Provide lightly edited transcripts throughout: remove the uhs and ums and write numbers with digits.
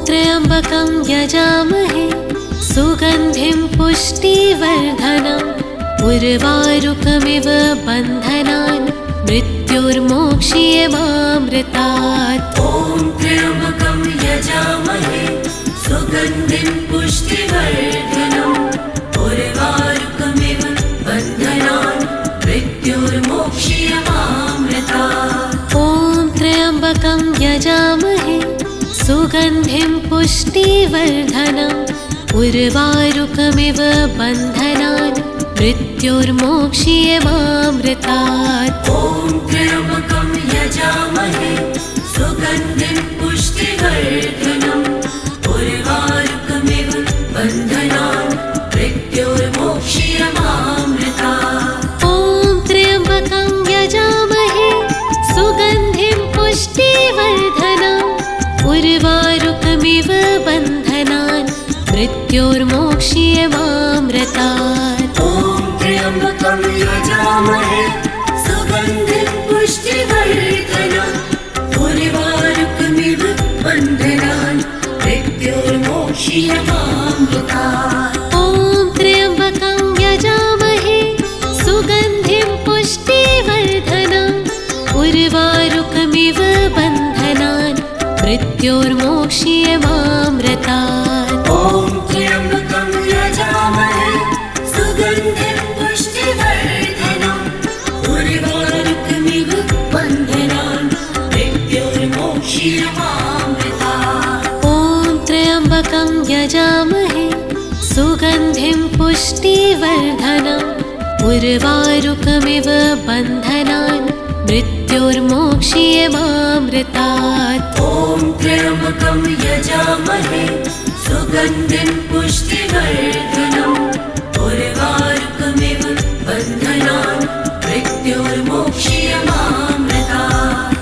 त्र्यम्बकं यजामहे सुगन्धिं पुष्टिवर्धनम् उर्वारुकमिव बन्धनान् मृत्युर्मोक्ष्यमामृतात्। ॐ त्र्यम्बकं यजामहे सुगन्धिं पुष्टिवर्धनम् उर्वारुकमिव बन्धनान् मृत्युर्मोक्ष्यमामृतात्। ॐ त्र्यम्बकं यजामहे सुगन्धिं पुष्टिवर्धनम् उर्वारुकमिव बन्धनान् मृत्युर्मोक्ष्यमामृतात्। ॐ त्र्यम्बकं यजामहे सुगन्धिं पुष्टिवर्धनम् उर्वारुकमिव बन्धनान् मृत्युर्मोक्ष्यमामृतात्। ॐ त्र्यम्बकं यजामहे सुगन्धिं पुष्टिवर्धनम् उर्वारुकमिव बन्धनान् मृत्युर्मोक्ष्यमामृतात्। ॐ त्र्यम्बकं यजामहे सुगन्धिं पुष्टिवर्धनम् उर्वारुकमिव बन्धनान् मृत्युर्मोक्ष्यमामृतात्। ॐ त्र्यम्बकं यजामहे सुगन्धिं पुष्टिवर्धनम् उर्वारुकमिव बन्धनान् मृत्युर्मोक्ष्यमामृतात्। ॐ त्र्यम्बकं यजामहे सुगन्धिं पुष्टिवर्धनम् उर्वारुकमिव बन्धनान् मृत्युर्मोक्ष्यमामृतात्। ॐ त्र्यम्बकं यजामहे सुगन्धिं पुष्टिवर्धनम् उर्वारुकमिव बन्धनान् मृत्युर्मोक्ष्यमामृतात्। ॐ त्र्यम्बकं यजामहे सुगन्धिं पुष्टिवर्धनम् उर्वारुकमिव बन्धनान् मृत्युर्मोक्ष्यमामृतात्।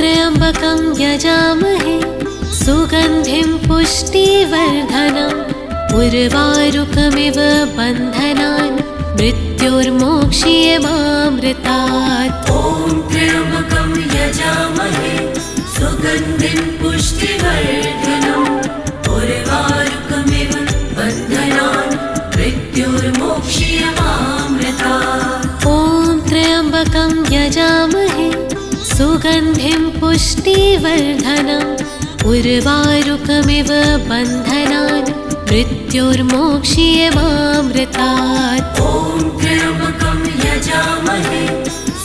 त्र्यम्बकं यजामहे सुगन्धिं पुष्टिवर्धनम् उर्वारुकमिव बन्धनान् मृत्युर्मोक्ष्यमामृतात्। ॐ त्र्यम्बकं यजामहे सुगन्धिं पुष्टिवर्धनम् उर्वारुकमिव बन्धनान् मृत्युर्मोक्ष्यमामृतात्। ॐ त्र्यम्बकं यजामहे सुगन्धिं पुष्टिवर्धनम् उर्वारुकमिव बन्धनान् मृत्युर्मोक्ष्यमामृतात्। ॐ त्र्यम्बकं यजामहे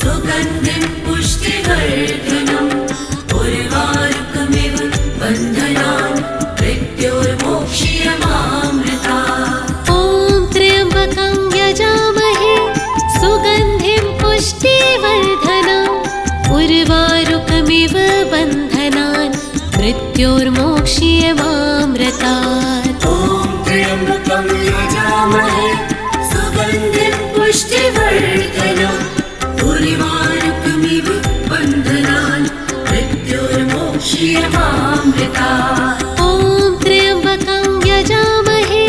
सुगन्धिं पुष्टिवर्धनम् उर्वारुकमिव बन्धनान् मृत्युर्मोक्ष्यमामृतात्। ॐ त्र्यम्बकं यजामहे सुगन्धिं पुष्टिवर्धनम् उर्वारुकमिव बन्धनान् मृत्युर्मोक्ष्यमामृतात्। ॐ त्र्यम्बकं यजामहे सुगन्धिं पुष्टिवर्धनम् उर्वारुकमिव बन्धनान् मृत्युर्मोक्ष्यमामृतात्। ॐ त्र्यम्बकं यजामहे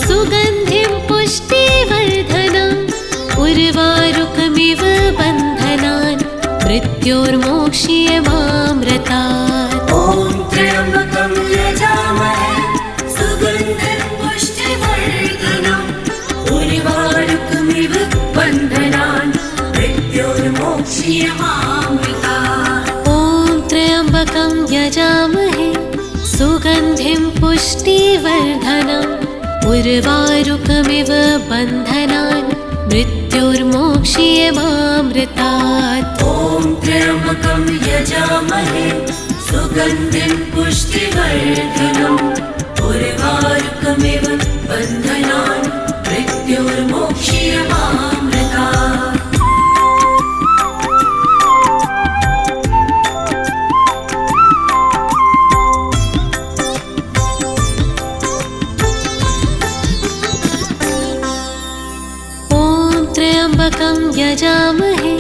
सुगन्धिं पुष्टिवर्धनम् उर्वारुकमिव बन्धनान् मृत्युर्मोक्ष्यमामृतात्। ॐ त्र्यम्बकं यजामहे सुगन्धिं पुष्टिवर्धनम् उर्वारुकमिव बन्धनान् मृत्युर्मोक्ष्यमामृतात्। ॐ त्र्यम्बकं यजामहे सुगन्धिं पुष्टिवर्धनम् उर्वारुकमिव बन्धनान् मृत्युर्मोक्ष्यमामृतात्। ॐ त्र्यम्बकं यजामहे सुगन्धिं पुष्टिवर्धनम् उर्वारुकमिव बन्धनान् मृत्युर्मोक्ष्यमामृतात्। यजामहे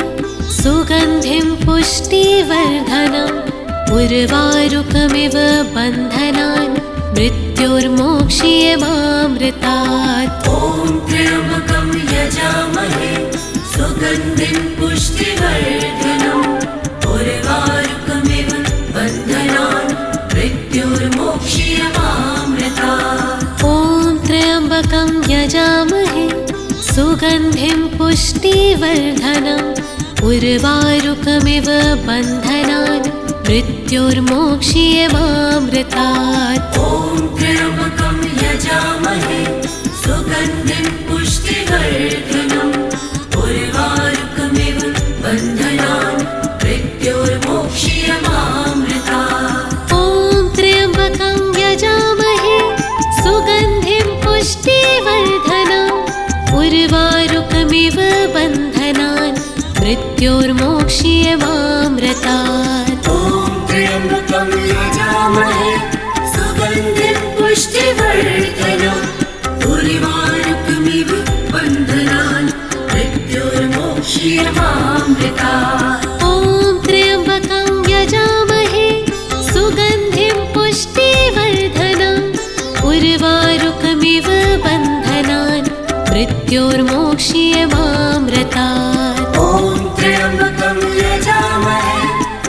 सुगन्धिं पुष्टिवर्धनम् उर्वारुकमिव बन्धनान् मृत्योर्मोक्ष्यमामृतात्। ॐ त्र्यम्बकं यजामहे सुगन्धिं पुष्टिवर्धनम् उर्वारुकमिव बन्धनान् मृत्योर्मोक्ष्यमामृतात्। ॐ त्र्यम्बकं यजामहे सुगन्धिं पुष्टिवर्धनम् उर्वारुकमिव बन्धनान् मृत्योर्मोक्ष्यमामृतात्। ॐ त्र्यम्बकं यजामहे सुगन्धिं पुष्टिवर्धनम् उर्वारुकमिव बन्धनान् मृत्योर्मोक्ष्यमामृतात्। ॐ त्र्यम्बकं यजामहे सुगन्धिं पुष्टिवर्धनम् उर्वारुकमिव बन्धनान् मृत्योर्मोक्ष्यमामृतात्। ॐ त्र्यम्बकं यजामहे सुगन्धिं पुष्टिवर्धनम् उर्वारुकमिव बन्धनान् मृत्योर्मोक्ष्यमामृतात्। ॐ त्र्यम्बकं यजामहे सुगन्धिं पुष्टिवर्धनम् उर्वारुकमिव बन्धनान् मृत्योर्मोक्ष्यमामृतात्। ॐ त्र्यम्बकं यजामहे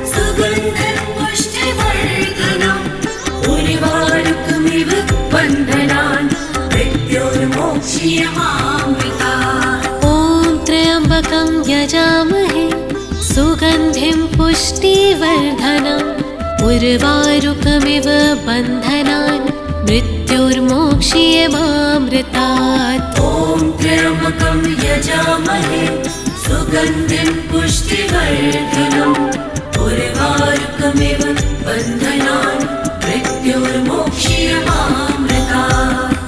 सुगन्धिं पुष्टिवर्धनम् उर्वारुकमिव बन्धनान् मृत्योर्मोक्ष्यमामृतात्। ॐ त्र्यम्बकं यजामहे सुगन्धिं पुष्टिवर्धनम् उर्वारुकमिव बन्धनान् मृत्योर्मोक्ष्यमामृतात्। ॐ त्र्यम्बकं यजामहे सुगन्धिं पुष्टिवर्धनम् उर्वारुकमिव बन्धनान् मृत्योर्मोक्ष्यमामृतात्।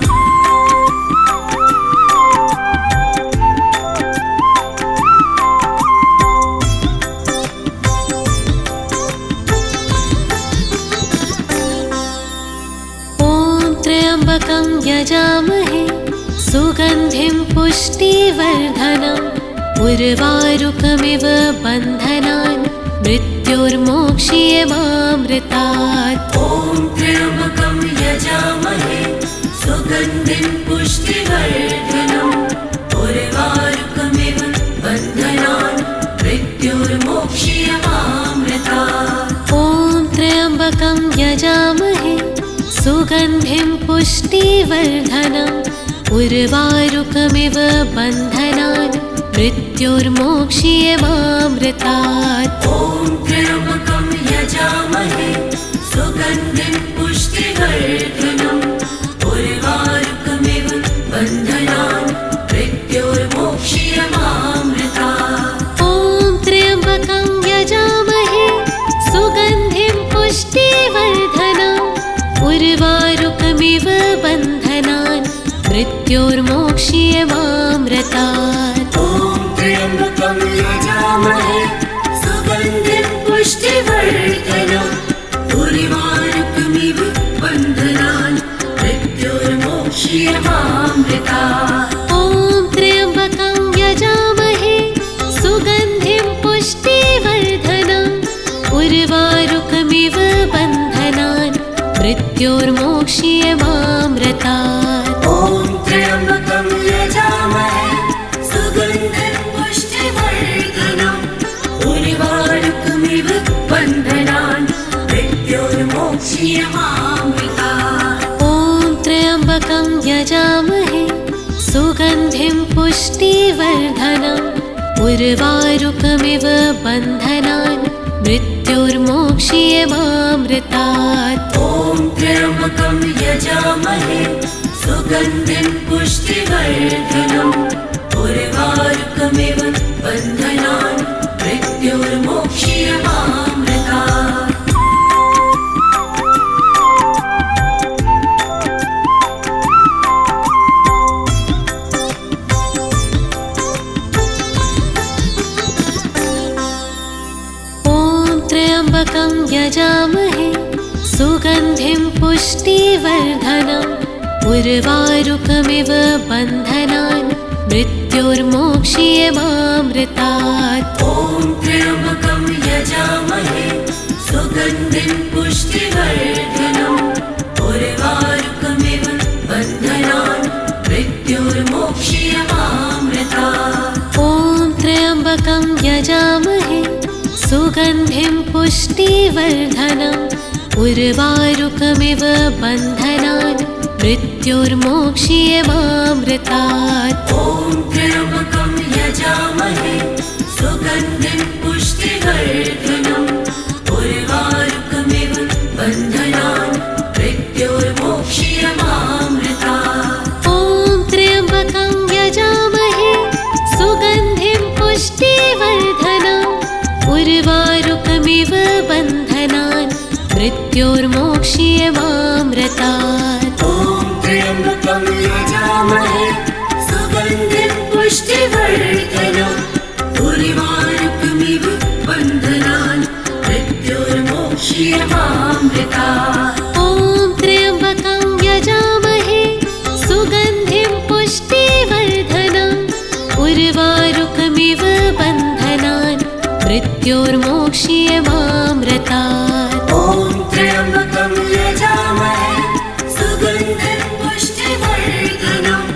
ॐ त्र्यम्बकं यजामहे सुगन्धिं पुष्टिवर्धनम् उर्वारुकमिव बन्धनान् मृत्योर्मोक्ष्यमामृतात्। ॐ त्र्यम्बकं यजामहे सुगन्धिं पुष्टिवर्धनम् उर्वारुकमिव बन्धनान् मृत्योर्मोक्ष्यमामृतात्। ॐ त्र्यम्बकं यजामहे सुगन्धिं पुष्टिवर्धनम् उर्वारुकमिव बन्धनान् मृत्योर्मोक्ष्यमामृतात्। ॐ त्र्यम्बकं यजामहे सुगन्धिं पुष्टिवर्धनम् उर्वारुकमिव बन्धनान् मृत्योर्मोक्ष्यमामृतात्। ॐ त्र्यम्बकं यजामहे सुगन्धिं पुष्टिवर्धनम् उर्वारुकमिव बन्धनान् मृत्योर्मोक्ष्यमामृतात्। ॐ त्र्यम्बकं यजामहे सुगन्धिं पुष्टिवर्धनम् उर्वारुकमिव बन्धनान् मृत्योर्मोक्ष्यमामृतात्। ॐ त्र्यम्बकं यजामहे सुगन्धिं पुष्टिवर्धनम् उर्वारुकमिव बन्धनान् मृत्योर्मोक्ष्यमामृतात्। ॐ त्र्यम्बकं यजामहे सुगन्धिं पुष्टिवर्धनम् उर्वारुकमिव बन्धनान् मृत्योर्मोक्ष्यमामृतात्। ॐ त्र्यम्बकं यजामहे सुगन्धिं पुष्टिवर्धनम् उर्वारुकमिव बन्धनान् मृत्योर्मोक्ष्यमामृतात्। ॐ त्र्यम्बकं यजामहे सुगन्धिं पुष्टिवर्धनम् उर्वारुकमिव बन्धनान् मृत्योर्मोक्ष्यमामृतात्। त्र्यम्बकं यजामहे सुगन्धिं पुष्टिवर्धनम् उर्वारुकमिव बन्धनान् मृत्योर्मोक्ष्यमामृतात्। ॐ त्र्यम्बकं यजामहे सुगन्धिं पुष्टिवर्धनम् उर्वारुकमिव बन्धनान् मृत्योर्मोक्ष्यमामृतात्। ॐ त्र्यम्बकं यजामहे सुगन्धिं पुष्टिवर्धनम् उर्वारुकमिव बन्धनान् मृत्योर्मोक्ष्यमामृतात्। ॐ त्र्यम्बकं यजामहे सुगन्धिं पुष्टिवर्धनम् उर्वारुकमिव बन्धनान् मृत्योर्मोक्ष्यमामृतात्। ॐ त्र्यम्बकं यजामहे सुगन्धिं पुष्टिवर्धनम् उर्वारुकमिव बन्धनान् मृत्योर्मोक्ष्यमामृतात्। ॐ त्र्यम्बकं यजामहे सुगन्धिं पुष्टिवर्धनम् उर्वारुकमिव बन्धनान् मृत्योर्मोक्ष्यमामृतात्। ॐ त्र्यम्बकं यजामहे सुगन्धिं पुष्टिवर्धनम् उर्वारुकमिव बन्धनान् मृत्योर्मोक्ष्यमामृतात्। ॐ त्र्यम्बकं यजामहे सुगन्धिं पुष्टिवर्धनम्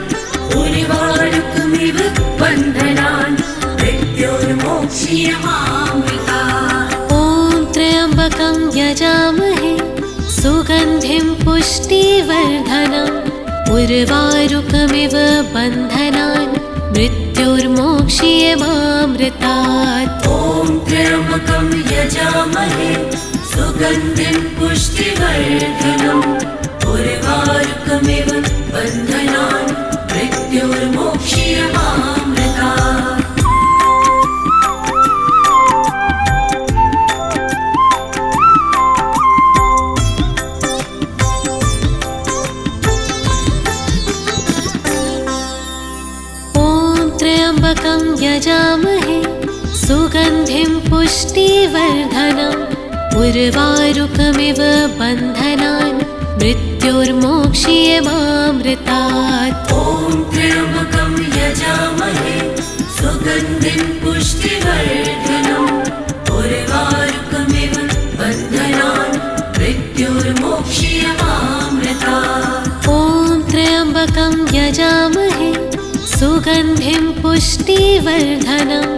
उर्वारुकमिव बन्धनान् मृत्योर्मोक्ष्यमामृतात्। ॐ त्र्यम्बकं यजामहे सुगन्धिं पुष्टिवर्धनम् उर्वारुकमिव बन्धनान् मृत्योर्मोक्ष्यमामृतात्। ॐ त्र्यम्बकं यजामहे सुगन्धिं पुष्टिवर्धनम् उर्वारुकमिव बन्धनान् मृत्योर्मोक्ष्यमामृतात्। त्र्यम्बकं यजामहे सुगन्धिं पुष्टिवर्धनम् उर्वारुकमिव बन्धनान् मृत्योर्मोक्ष्यमामृतात्। ॐ त्र्यम्बकं यजामहे सुगन्धिं पुष्टिवर्धनम् उर्वारुकमिव बन्धनान् मृत्योर्मोक्ष्यमामृतात्। ॐ त्र्यम्बकं यजामहे सुगन्धिं पुष्टिवर्धनम्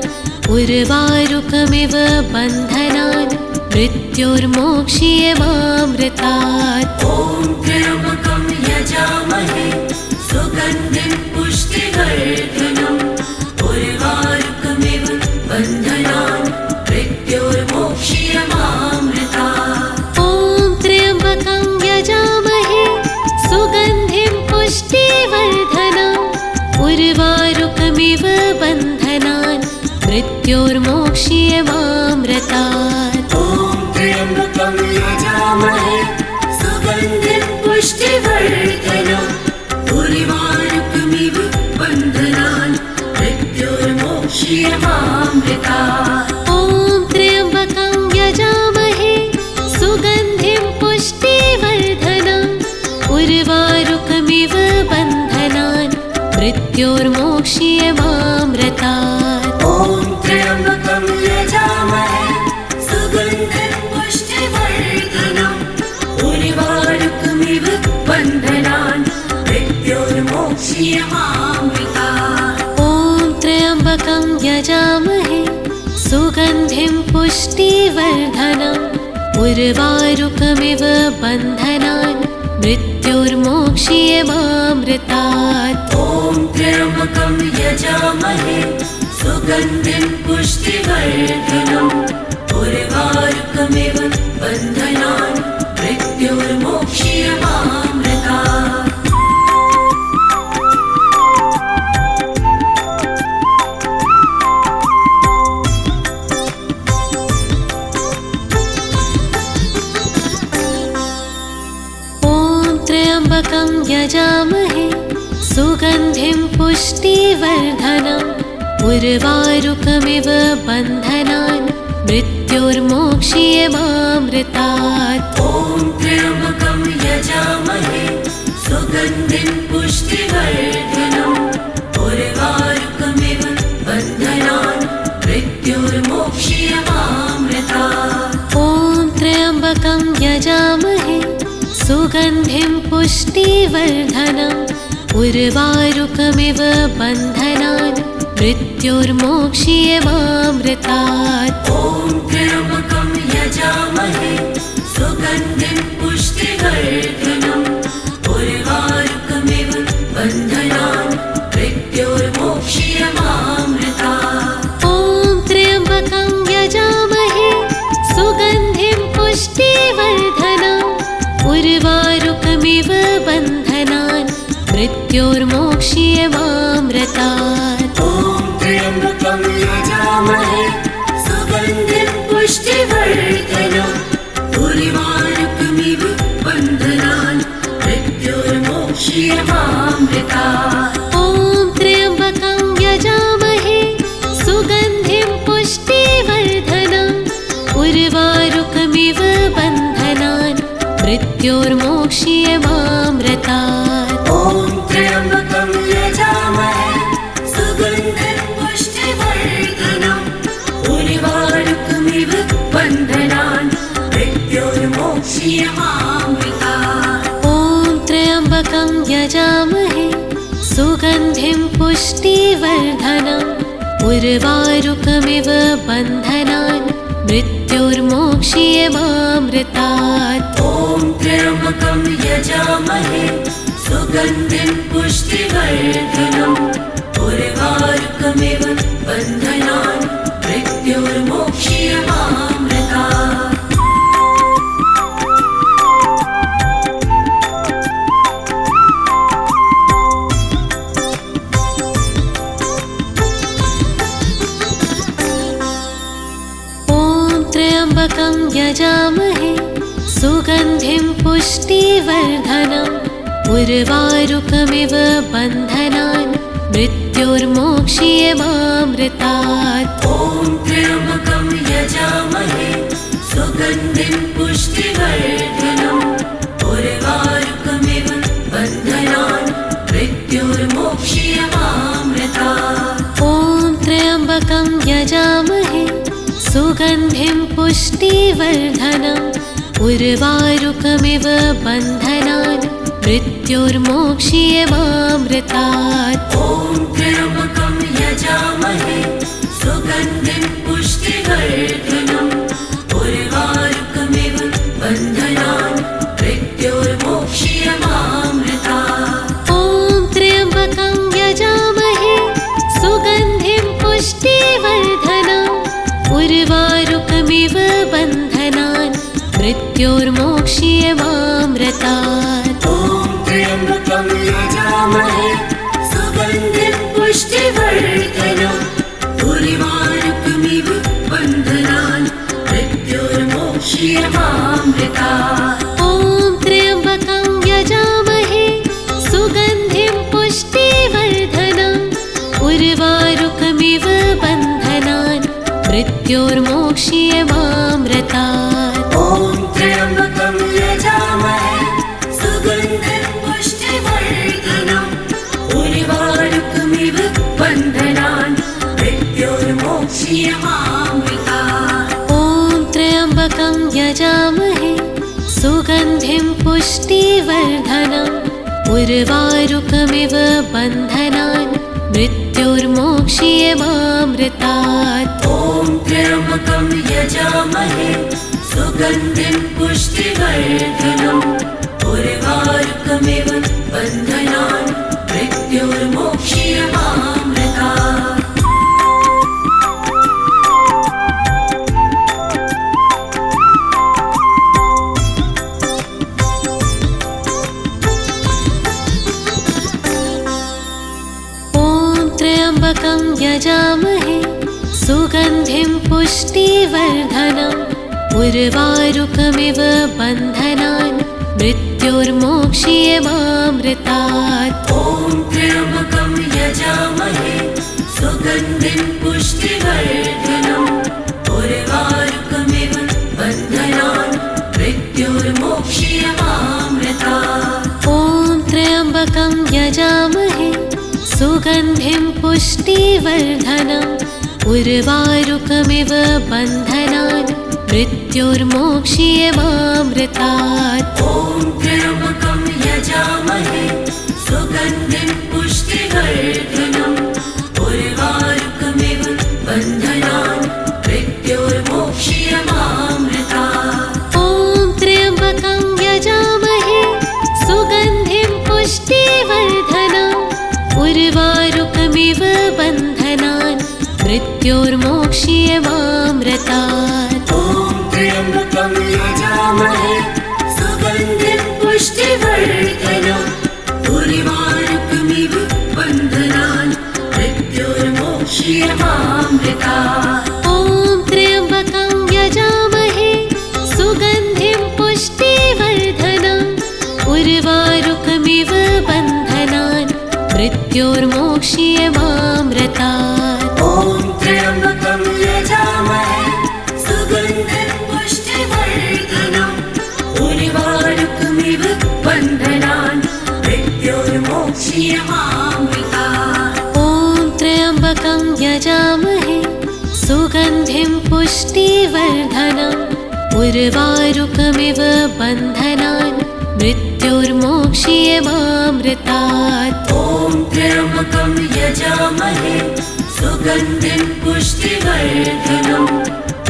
उर्वारुकमिव बन्धनान् मृत्योर्मोक्ष्यमामृतात्। ॐ त्र्यम्बकं यजामहे सुगन्धिं पुष्टिवर्धनम् उर्वारुकमिव बन्धनान् मृत्योर्मोक्ष्यमामृतात्। ॐ त्र्यम्बकं यजामहे सुगन्धिं पुष्टिवर्धनम् उर्वारुकमिव बन्धनान् मृत्योर्मोक्ष्यमामृतात्। ॐ त्र्यम्बकं यजामहे सुगन्धिं पुष्टिवर्धनम् उर्वारुकमिव बन्धनान् मृत्योर्मोक्ष्यमामृतात्। ॐ त्र्यम्बकं यजामहे सुगन्धिं पुष्टिवर्धनम् उर्वारुकमिव बन्धनान् मृत्योर्मोक्ष्यमामृतात्। ॐ त्र्यम्बकं यजामहे सुगन्धिं पुष्टिवर्धनम् उर्वारुकमिव बन्धनान् मृत्योर्मोक्ष्यमामृतात्। ॐ त्र्यम्बकं यजामहे सुगन्धिं पुष्टिवर्धनम् उर्वारुकमिव बन्धनान् मृत्योर्मोक्ष्यमामृतात्। ॐ त्र्यम्बकं यजामहे सुगन्धिं पुष्टिवर्धनम् उर्वारुकमिव बन्धनान् मृत्योर्मोक्ष्यमामृतात्। त्र्यम्बकं यजामहे सुगन्धिं पुष्टिवर्धनम् उर्वारुकमिव बन्धनान् मृत्योर्मोक्ष्यमामृतात्। ॐ त्र्यम्बकं यजामहे सुगन्धिं पुष्टिवर्धनम् उर्वारुकमिव त्र्यम्बकं यजामहे सुगन्धिं पुष्टिवर्धनम् उर्वारुकमिव बन्धनान् मृत्योर्मोक्ष्यमामृतात्। ॐ त्र्यम्बकं यजामहे सुगन्धिं पुष्टिवर्धनम् उर्वारुकमिव बन्धनान् मृत्योर्मोक्ष्यमामृतात्। ॐ त्र्यम्बकं यजामहे सुगन्धिं पुष्टिवर्धनम् उर्वारुकमिव बन्धनान् मृत्योर्मोक्ष्यमामृतात्। ॐ त्र्यम्बकं यजामहे सुगन्धिं पुष्टिवर्धनम् उर्वारुकमिव बन्धनान् मृत्योर्मोक्ष्यमामृतात्। ॐ त्र्यम्बकं यजामहे सुगन्धिं पुष्टिवर्धनम् उर्वारुकमिव बन्धनान् मृत्योर्मोक्ष्यमामृतात्। ॐ त्र्यम्बकं यजामहे सुगन्धिं पुष्टिवर्धनम् उर्वारुकमिव बन्धनान् मृत्योर्मोक्ष्यमामृतात्। ॐ त्र्यम्बकं यजामहे सुगन्धिं पुष्टिवर्धनम् उर्वारुकमिव बन्धनान् मृत्योर्मोक्ष्यमामृतात्। ॐ त्र्यम्बकं यजामहे सुगन्धिं पुष्टिवर्धनम् उर्वारुकमिव बन्धनान् मृत्योर्मोक्ष्यमामृतात्। त्र्यम्बकं यजामहे सुगन्धिं पुष्टिवर्धनम् उर्वारुकमिव बन्धनान् मृत्योर्मोक्ष्यमामृतात्। ॐ त्र्यम्बकं यजामहे सुगन्धिं पुष्टिवर्धनम् उर्वारुकमिव बन्धनान् मृत्योर्मोक्ष्यमामृतात्। ॐ त्र्यम्बकं यजामहे सुगन्धिं पुष्टिवर्धनम् उर्वारुकमिव बन्धनान् मृत्योर्मोक्ष्यमामृतात्। ॐ त्र्यम्बकं यजामहे सुगन्धिं पुष्टिवर्धनम् उर्वारुकमिव बन्धनान् मृत्योर्मोक्ष्यमामृतात्। ॐ त्र्यम्बकं यजामहे सुगन्धिं पुष्टिवर्धनम् उर्वारुकमिव बन्धनान् मृत्योर्मोक्ष्यमामृतात्। ॐ त्र्यम्बकं यजामहे सुगन्धिं पुष्टिवर्धनम् उर्वारुकमिव बन्धनान् मृत्योर्मोक्ष्यमामृतात्। ॐ त्र्यम्बकं यजामहे सुगन्धिं पुष्टिवर्धनम् उर्वारुकमिव बन्धनान् मृत्योर्मोक्ष्यमामृतात्। ॐ त्र्यम्बकं यजामहे सुगन्धिं पुष्टिवर्धनम् उर्वारुकमिव बन्धनान् मृत्योर्मोक्ष्यमामृतात्। ॐ त्र्यम्बकं यजामहे सुगन्धिं पुष्टिवर्धनम् उर्वारुकमिव बन्धनान् मृत्योर्मोक्ष्यमामृतात्। ॐ त्र्यम्बकं यजामहे सुगन्धिं पुष्टिवर्धनम् उर्वारुकमिव बन्धनान् मृत्योर्मोक्ष्यमामृतात्। त्र्यम्बकं यजामहे सुगन्धिं पुष्टिवर्धनम् उर्वारुकमिव बन्धनान् मृत्योर्मोक्ष्यमामृतात्। ॐ त्र्यम्बकं यजामहे सुगन्धिं पुष्टिवर्धनम् उर्वारुकमिव बन्धनान् मृत्योर्मोक्ष्यमामृतात्। ॐ त्र्यम्बकं यजामहे सुगन्धिं पुष्टिवर्धनम् उर्वारुकमिव बन्धनान् मृत्योर्मोक्ष्यमामृतात्। ॐ त्र्यम्बकं यजामहे सुगन्धिं पुष्टिवर्धनम् उर्वारुकमिव बन्धनान् मृत्योर्मोक्ष्यमामृतात्। ॐ त्र्यम्बकं यजामहे सुगन्धिं पुष्टिवर्धनम् उर्वारुकमिव बन्धनान् मृत्योर्मोक्ष्यमामृतात्। ॐ त्र्यम्बकं यजामहे सुगन्धिं पुष्टिवर्धनम् उर्वारुकमिव बन्धनान् मृत्योर्मोक्ष्यमामृतात्। ॐ त्र्यम्बकं यजामहे सुगन्धिं पुष्टिवर्धनम् उर्वारुकमिव बन्धनान् मृत्योर्मोक्ष्यमामृतात्। ॐ त्र्यम्बकं यजामहे सुगन्धिं पुष्टिवर्धनम् उर्वारुकमिव बन्धनान् मृत्योर्मोक्ष्यमामृतात्। ॐ त्र्यम्बकं यजामहे सुगन्धिं पुष्टिवर्धनम् उर्वारुकमिव बन्धनान् मृत्योर्मोक्ष्यमामृतात्। ॐ त्र्यम्बकं यजामहे सुगन्धिं पुष्टिवर्धनम्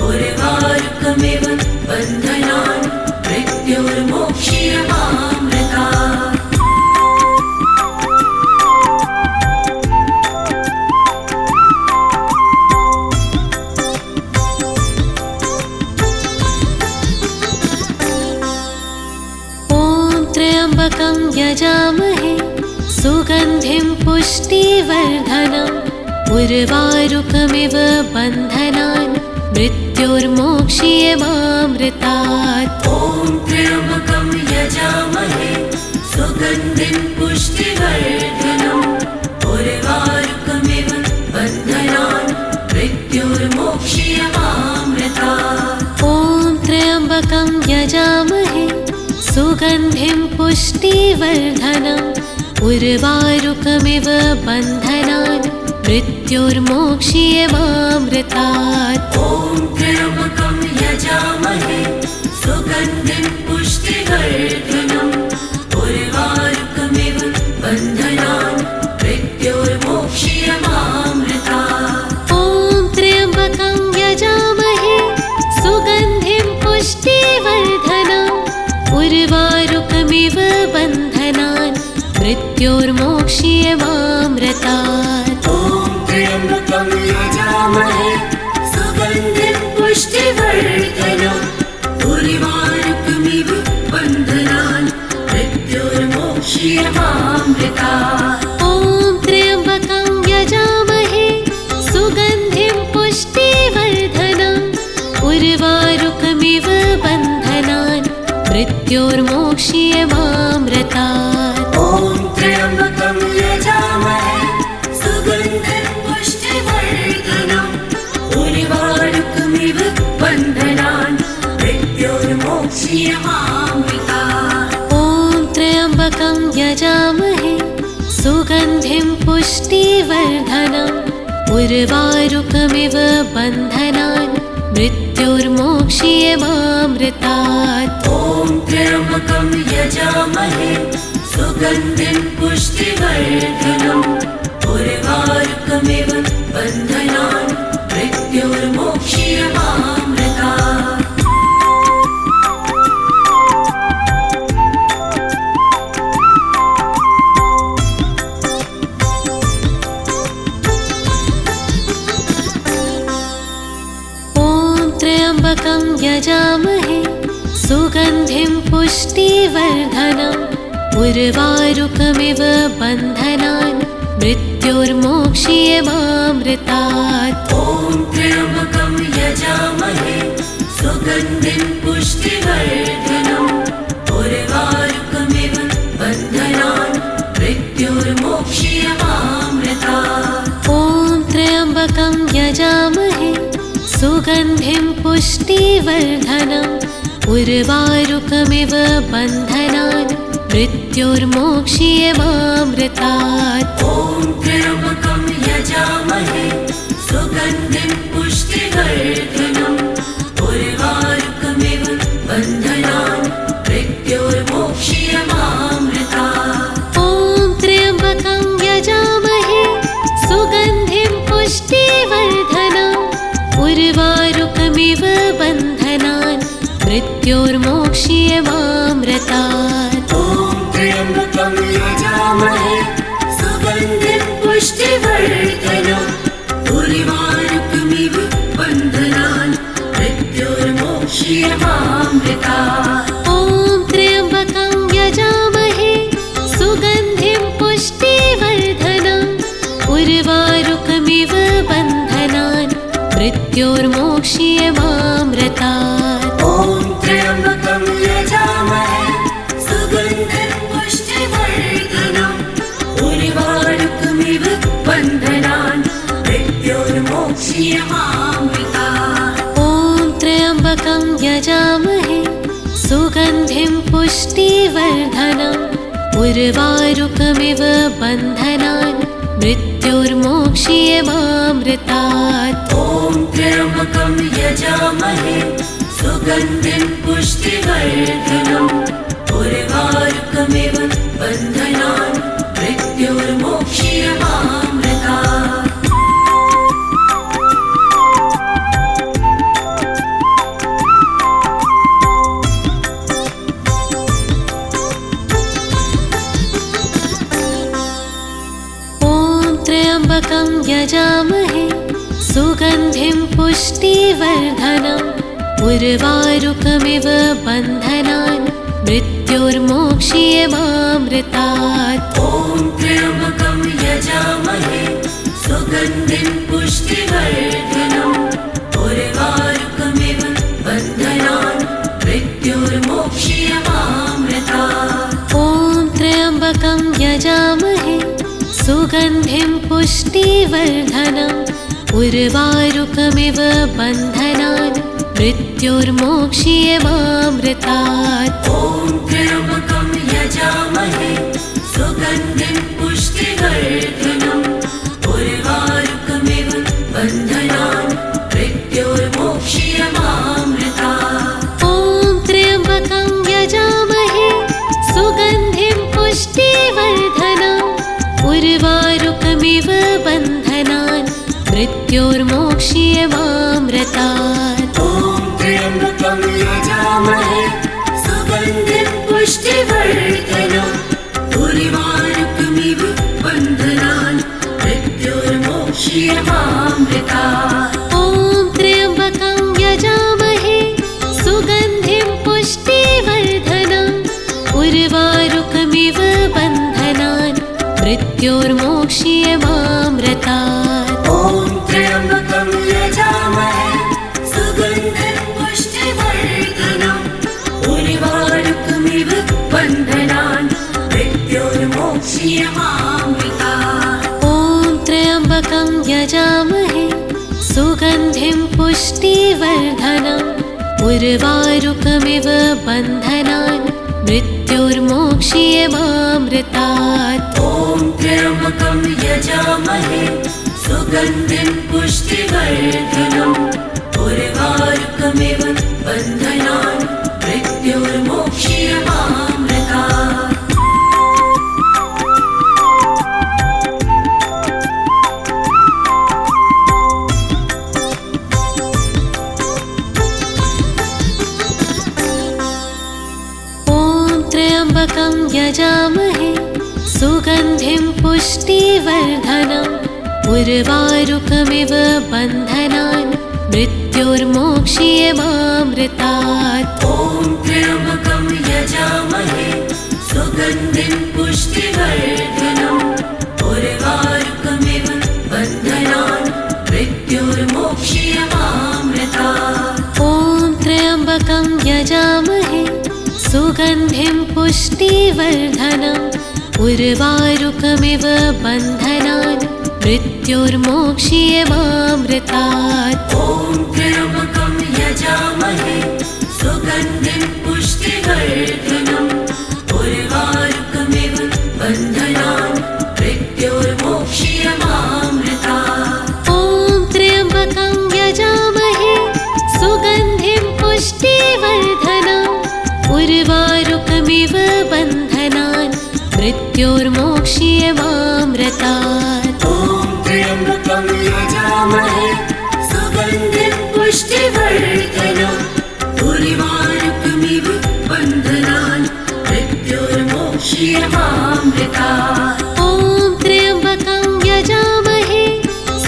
उर्वारुकमिव बन्धनान् मृत्योर्मोक्ष्यमामृतात्। त्र्यम्बकं यजामहे सुगन्धिं पुष्टिवर्धनम् उर्वारुकमिव बन्धनान् मृत्योर्मोक्ष्यमामृतात्। ॐ त्र्यम्बकं यजामहे सुगन्धिं पुष्टिवर्धनम् उर्वारुकमिव बन्धनान् मृत्योर्मोक्ष्यमामृतात्। ॐ त्र्यम्बकं यजामहे सुगन्धिं पुष्टिवर्धनम् उर्वारुकमिव बन्धनान् मृत्योर्मोक्ष्यमामृतात्। ॐ त्र्यम्बकं यजामहे सुगन्धिं पुष्टिवर्धनम् उर्वारुकमिव बन्धनान् मृत्योर्मोक्ष्यमामृतात्। ॐ त्र्यम्बकं यजामहे सुगन्धिं पुष्टिवर्धनम् उर्वारुकमिव बन्धनान् मृत्योर्मोक्ष्यमामृतात्। ॐ त्र्यम्बकं यजामहे सुगन्धिं पुष्टिवर्धनम् उर्वारुकमिव बन्धनान् मृत्योर्मोक्ष्यमामृतात्। ॐ त्र्यम्बकं यजामहे सुगन्धिं पुष्टिवर्धनम् उर्वारुकमिव बन्धनान् मृत्योर्मोक्ष्यमामृतात्। ॐ त्र्यम्बकं यजामहे सुगन्धिं पुष्टिवर्धनम् उर्वारुकमिव बन्धनान् मृत्योर्मोक्ष्यमामृतात्। ॐ त्र्यम्बकं यजामहे सुगन्धिं पुष्टिवर्धनम् उर्वारुकमिव बन्धनान् मृत्योर्मोक्ष्यमामृतात्। ॐ त्र्यम्बकं यजामहे सुगन्धिं पुष्टिवर्धनम् उर्वारुकमिव बन्धनान् मृत्योर्मोक्ष्यमामृतात्। त्र्यम्बकं यजामहे सुगन्धिं पुष्टिवर्धनम् उर्वारुकमिव बन्धनान् मृत्योर्मोक्ष्यमामृतात्। ॐ त्र्यम्बकं यजामहे सुगन्धिं पुष्टिवर्धनम् उर्वारुकमिव बन्धनान् मृत्योर्मोक्ष्यमामृतात्। ॐ त्र्यम्बकं यजामहे सुगन्धिं पुष्टिवर्धनम् उर्वारुकमिव बन्धनान् मृत्योर्मोक्ष्यमामृतात्। ॐ त्र्यम्बकं यजामहे सुगन्धिं पुष्टिवर्धनम् उर्वारुकमिव बन्धनान् मृत्योर्मोक्ष्यमामृतात्। ॐ त्र्यम्बकं यजामहे सुगन्धिं पुष्टिवर्धनम् उर्वारुकमिव बन्धनान् मृत्योर्मोक्ष्यमामृतात्। ॐ त्र्यम्बकं यजामहे सुगन्धिं पुष्टिवर्धनम् उर्वारुकमिव बन्धनान् मृत्योर्मोक्ष्यमामृतात्। ॐ त्र्यम्बकं यजामहे सुगन्धिं पुष्टिवर्धनम् उर्वारुकमिव बन्धनान् मृत्योर्मोक्ष्यमामृतात्। ॐ त्र्यम्बकं यजामहे सुगन्धिं पुष्टिवर्धनम् उर्वारुकमिव बन्धनान् मृत्योर्मोक्ष्यमामृतात्। ॐ त्र्यम्बकं यजामहे सुगन्धिं पुष्टिवर्धनम् उर्वारुकमिव बन्धनान् मृत्योर्मोक्ष्यमामृतात्। ॐ त्र्यम्बकं यजामहे सुगन्धिं पुष्टिवर्धनम् उर्वारुकमिव बन्धनान् मृत्योर्मोक्ष्यमामृतात्। त्र्यम्बकं यजामहे सुगन्धिं पुष्टिवर्धनम् उर्वारुकमिव बन्धनान् मृत्योर्मोक्ष्यमामृतात्। ॐ त्र्यम्बकं यजामहे सुगन्धिं पुष्टिवर्धनम् उर्वारुकमिव बन्धनान् मृत्योर्मोक्ष्यमामृतात्। ॐ त्र्यम्बकं यजामहे सुगन्धिं पुष्टिवर्धनम् उर्वारुकमिव बन्धनान् मृत्योर्मोक्ष्यमामृतात्। ॐ त्र्यम्बकं यजामहे सुगन्धिं पुष्टिवर्धनम् उर्वारुकमिव बन्धनान् मृत्योर्मोक्ष्यमामृतात्। ॐ त्र्यम्बकं यजामहे सुगन्धिं पुष्टिवर्धनम् उर्वारुकमिव बन्धनान् मृत्योर्मोक्ष्यमामृतात्। ॐ त्र्यम्बकं यजामहे सुगन्धिं पुष्टिवर्धनम् उर्वारुकमिव बन्धनान् मृत्योर्मोक्ष्यमामृतात्। ॐ त्र्यम्बकं यजामहे सुगन्धिं पुष्टिवर्धनम् उर्वारुकमिव बन्धनान् मृत्योर्मोक्ष्यमामृतात्। ॐ त्र्यम्बकं यजामहे सुगन्धिं पुष्टिवर्धनम् उर्वारुकमिव बन्धनान् मृत्योर्मोक्ष्यमामृतात्। ॐ त्र्यम्बकं यजामहे सुगन्धिं पुष्टिवर्धनम् उर्वारुकमिव बन्धनान् मृत्योर्मोक्ष्यमामृतात्। ॐ त्र्यम्बकं यजामहे सुगन्धिं पुष्टिवर्धनम् उर्वारुकमिव बन्धनान् मृत्योर्मोक्ष्यमामृतात्। त्र्यम्बकं यजामहे सुगन्धिं पुष्टिवर्धनम् उर्वारुकमिव बन्धनान् मृत्योर्मोक्ष्यमामृतात्। ॐ त्र्यम्बकं यजामहे सुगन्धिं पुष्टिवर्धनम् उर्वारुकमिव बन्धनान् मृत्योर्मोक्ष्यमामृतात्। ॐ त्र्यम्बकं यजामहे सुगन्धिं पुष्टिवर्धनम् उर्वारुकमिव बन्धनान् मृत्योर्मोक्ष्यमामृतात्। ॐ त्र्यम्बकं यजामहे सुगन्धिं पुष्टिवर्धनम् उर्वारुकमिव बन्धनान् मृत्योर्मोक्ष्यमामृतात्। ॐ त्र्यम्बकं यजामहे सुगन्धिं पुष्टिवर्धनम् उर्वारुकमिव बन्धनान् मृत्योर्मोक्ष्यमामृतात्। ॐ त्र्यम्बकं यजामहे सुगन्धिं पुष्टिवर्धनम् उर्वारुकमिव बन्धनान् मृत्योर्मोक्ष्यमामृतात्। ॐ त्र्यम्बकं यजामहे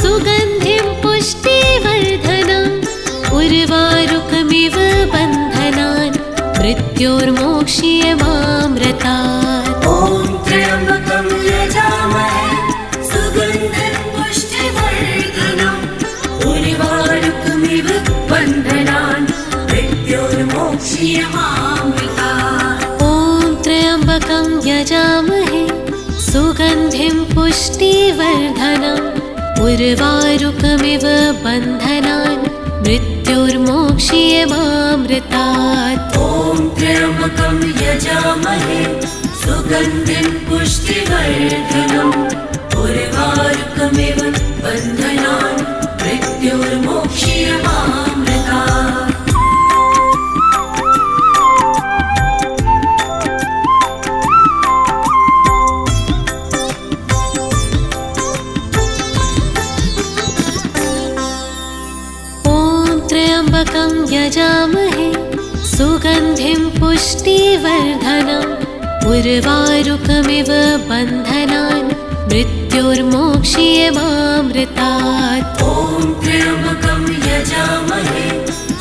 सुगन्धिं पुष्टिवर्धनम् उर्वारुकमिव बन्धनान् मृत्योर्मोक्ष्यमामृतात्। ॐ त्र्यम्बकं यजामहे सुगन्धिं पुष्टिवर्धनम् उर्वारुकमिव बन्धनान् मृत्योर्मोक्ष्यमामृतात्। ॐ त्र्यम्बकं यजामहे सुगन्धिं पुष्टिवर्धनम् उर्वारुकमिव बन्धनान् मृत्योर्मोक्ष्यमामृतात्। ॐ त्र्यम्बकं यजामहे सुगन्धिं पुष्टिवर्धनम् उर्वारुकमिव बन्धनान् मृत्योर्मोक्ष्यमामृतात्। त्र्यम्बकं यजामहे सुगन्धिं पुष्टिवर्धनम् उर्वारुकमिव बन्धनान् मृत्योर्मोक्ष्यमामृतात्। ॐ त्र्यम्बकं यजामहे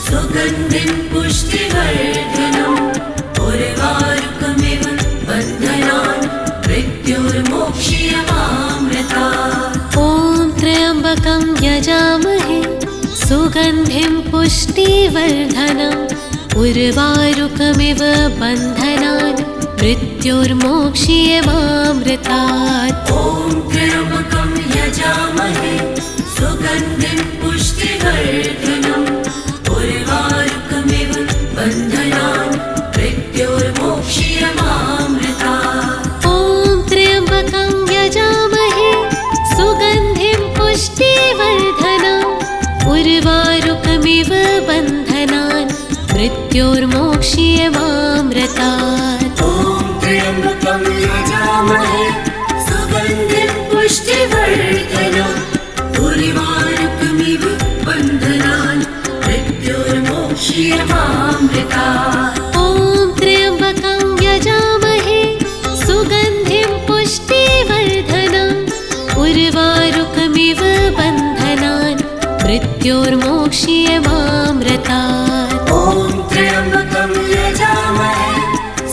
सुगन्धिं पुष्टिवर्धनम् उर्वारुकमिव बन्धनान् मृत्योर्मोक्ष्यमामृतात्। ॐ त्र्यम्बकं यजामहे सुगन्धिं पुष्टिवर्धनम् उर्वारुकमिव बन्धनान् मृत्योर्मोक्ष्यमामृतात्। ॐ त्र्यम्बकं यजामहे सुगन्धिं पुष्टिवर्धनम् उर्वारुकमिव बन्धनान् मृत्योर्मोक्ष्यमामृतात्। ॐ त्र्यम्बकं यजामहे सुगन्धिं पुष्टिवर्धनम् उर्वारुकमिव बन्धनान् मृत्योर्मोक्ष्यमामृतात्। ॐ त्र्यम्बकं यजामहे सुगन्धिं पुष्टिवर्धनम् उर्वारुकमिव बन्धनान् मृत्योर्मोक्ष्यमामृतात्। ॐ त्र्यम्बकं यजामहे सुगन्धिं पुष्टिवर्धनम् उर्वारुकमिव बन्धनान् मृत्योर्मोक्ष्यमामृतात्। ॐ त्र्यम्बकं यजामहे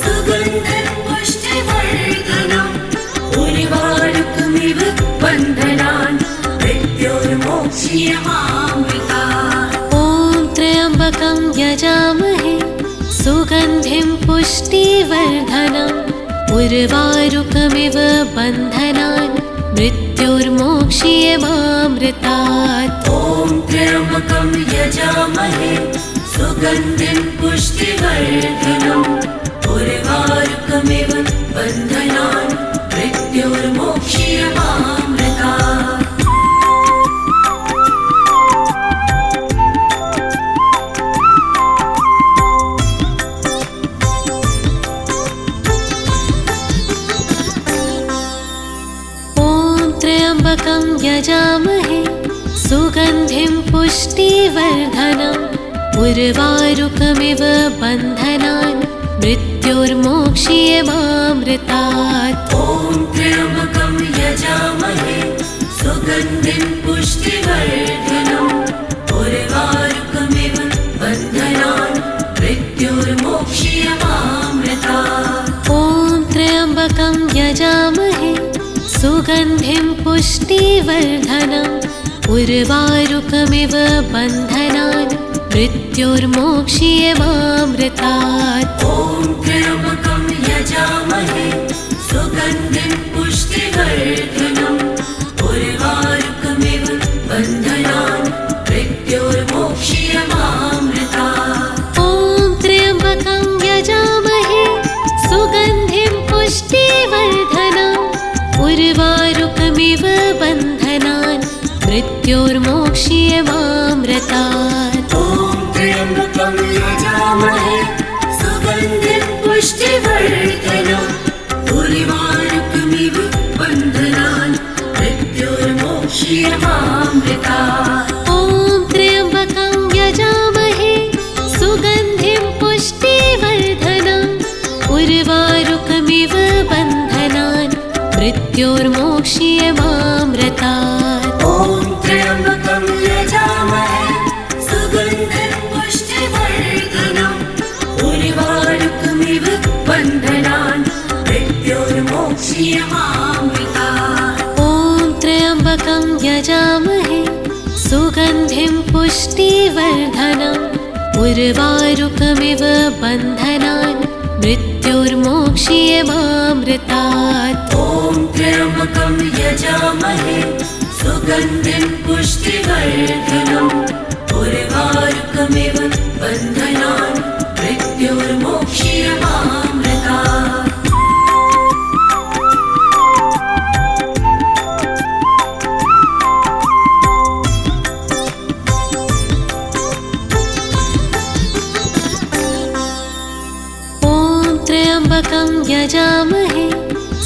सुगन्धिं पुष्टिवर्धनम् उर्वारुकमिव बन्धनान् मृत्योर्मोक्ष्यमामृतात्। ॐ त्र्यम्बकं यजामहे सुगन्धिं पुष्टिवर्धनम् उर्वारुकमिव बन्धनान् मृत्योर्मोक्ष्यमामृतात्। ॐ त्र्यम्बकं यजामहे सुगन्धिं पुष्टिवर्धनम् उर्वारुकमिव बन्धनान् मृत्योर्मोक्ष्यमामृतात्। त्र्यम्बकं यजामहे सुगन्धिं पुष्टिवर्धनम् उर्वारुकमिव बन्धनान् मृत्योर्मोक्ष्यमामृतात्। ॐ त्र्यम्बकं यजामहे सुगन्धिं पुष्टिवर्धनम् उर्वारुकमिव बन्धनान् मृत्योर्मोक्ष्यमामृतात्। ॐ त्र्यम्बकं यजामहे सुगन्धिं पुष्टिवर्धनम् उर्वारुकमिव बन्धनान् मृत्योर्मोक्ष्यमामृतात्। ॐ त्र्यम्बकं यजामहे सुगन्धिं पुष्टिवर्धनम् उर्वारुकमिव बन्धनान् मृत्योर्मोक्ष्यमामृतात्। ॐ त्र्यम्बकं यजामहे सुगन्धिं पुष्टिवर्धनम् उर्वारुकमिव बन्धनान् मृत्योर्मोक्ष्यमामृतात्। ॐ त्र्यम्बकं यजामहे सुगन्धिं उर्वारुकमिव बन्धनान् मृत्योर्मोक्ष्यमामृतात्। ॐ त्र्यम्बकं यजामहे सुगन्धिं पुष्टिवर्धनम् उर्वारुकमिव बन्धनान् मृत्योर्मोक्ष्यमामृतात्। ॐ त्र्यम्बकं यजामहे सुगन्धिं पुष्टिवर्धनम् उर्वारुकमिव बन्धनान् मृत्योर्मोक्ष्यमामृतात्। ॐ त्र्यम्बकं यजामहे सुगन्धिं पुष्टिवर्धनम् उर्वारुकमिव बन्धनान् मृत्योर्मोक्ष्यमामृतात्। त्र्यम्बकं यजामहे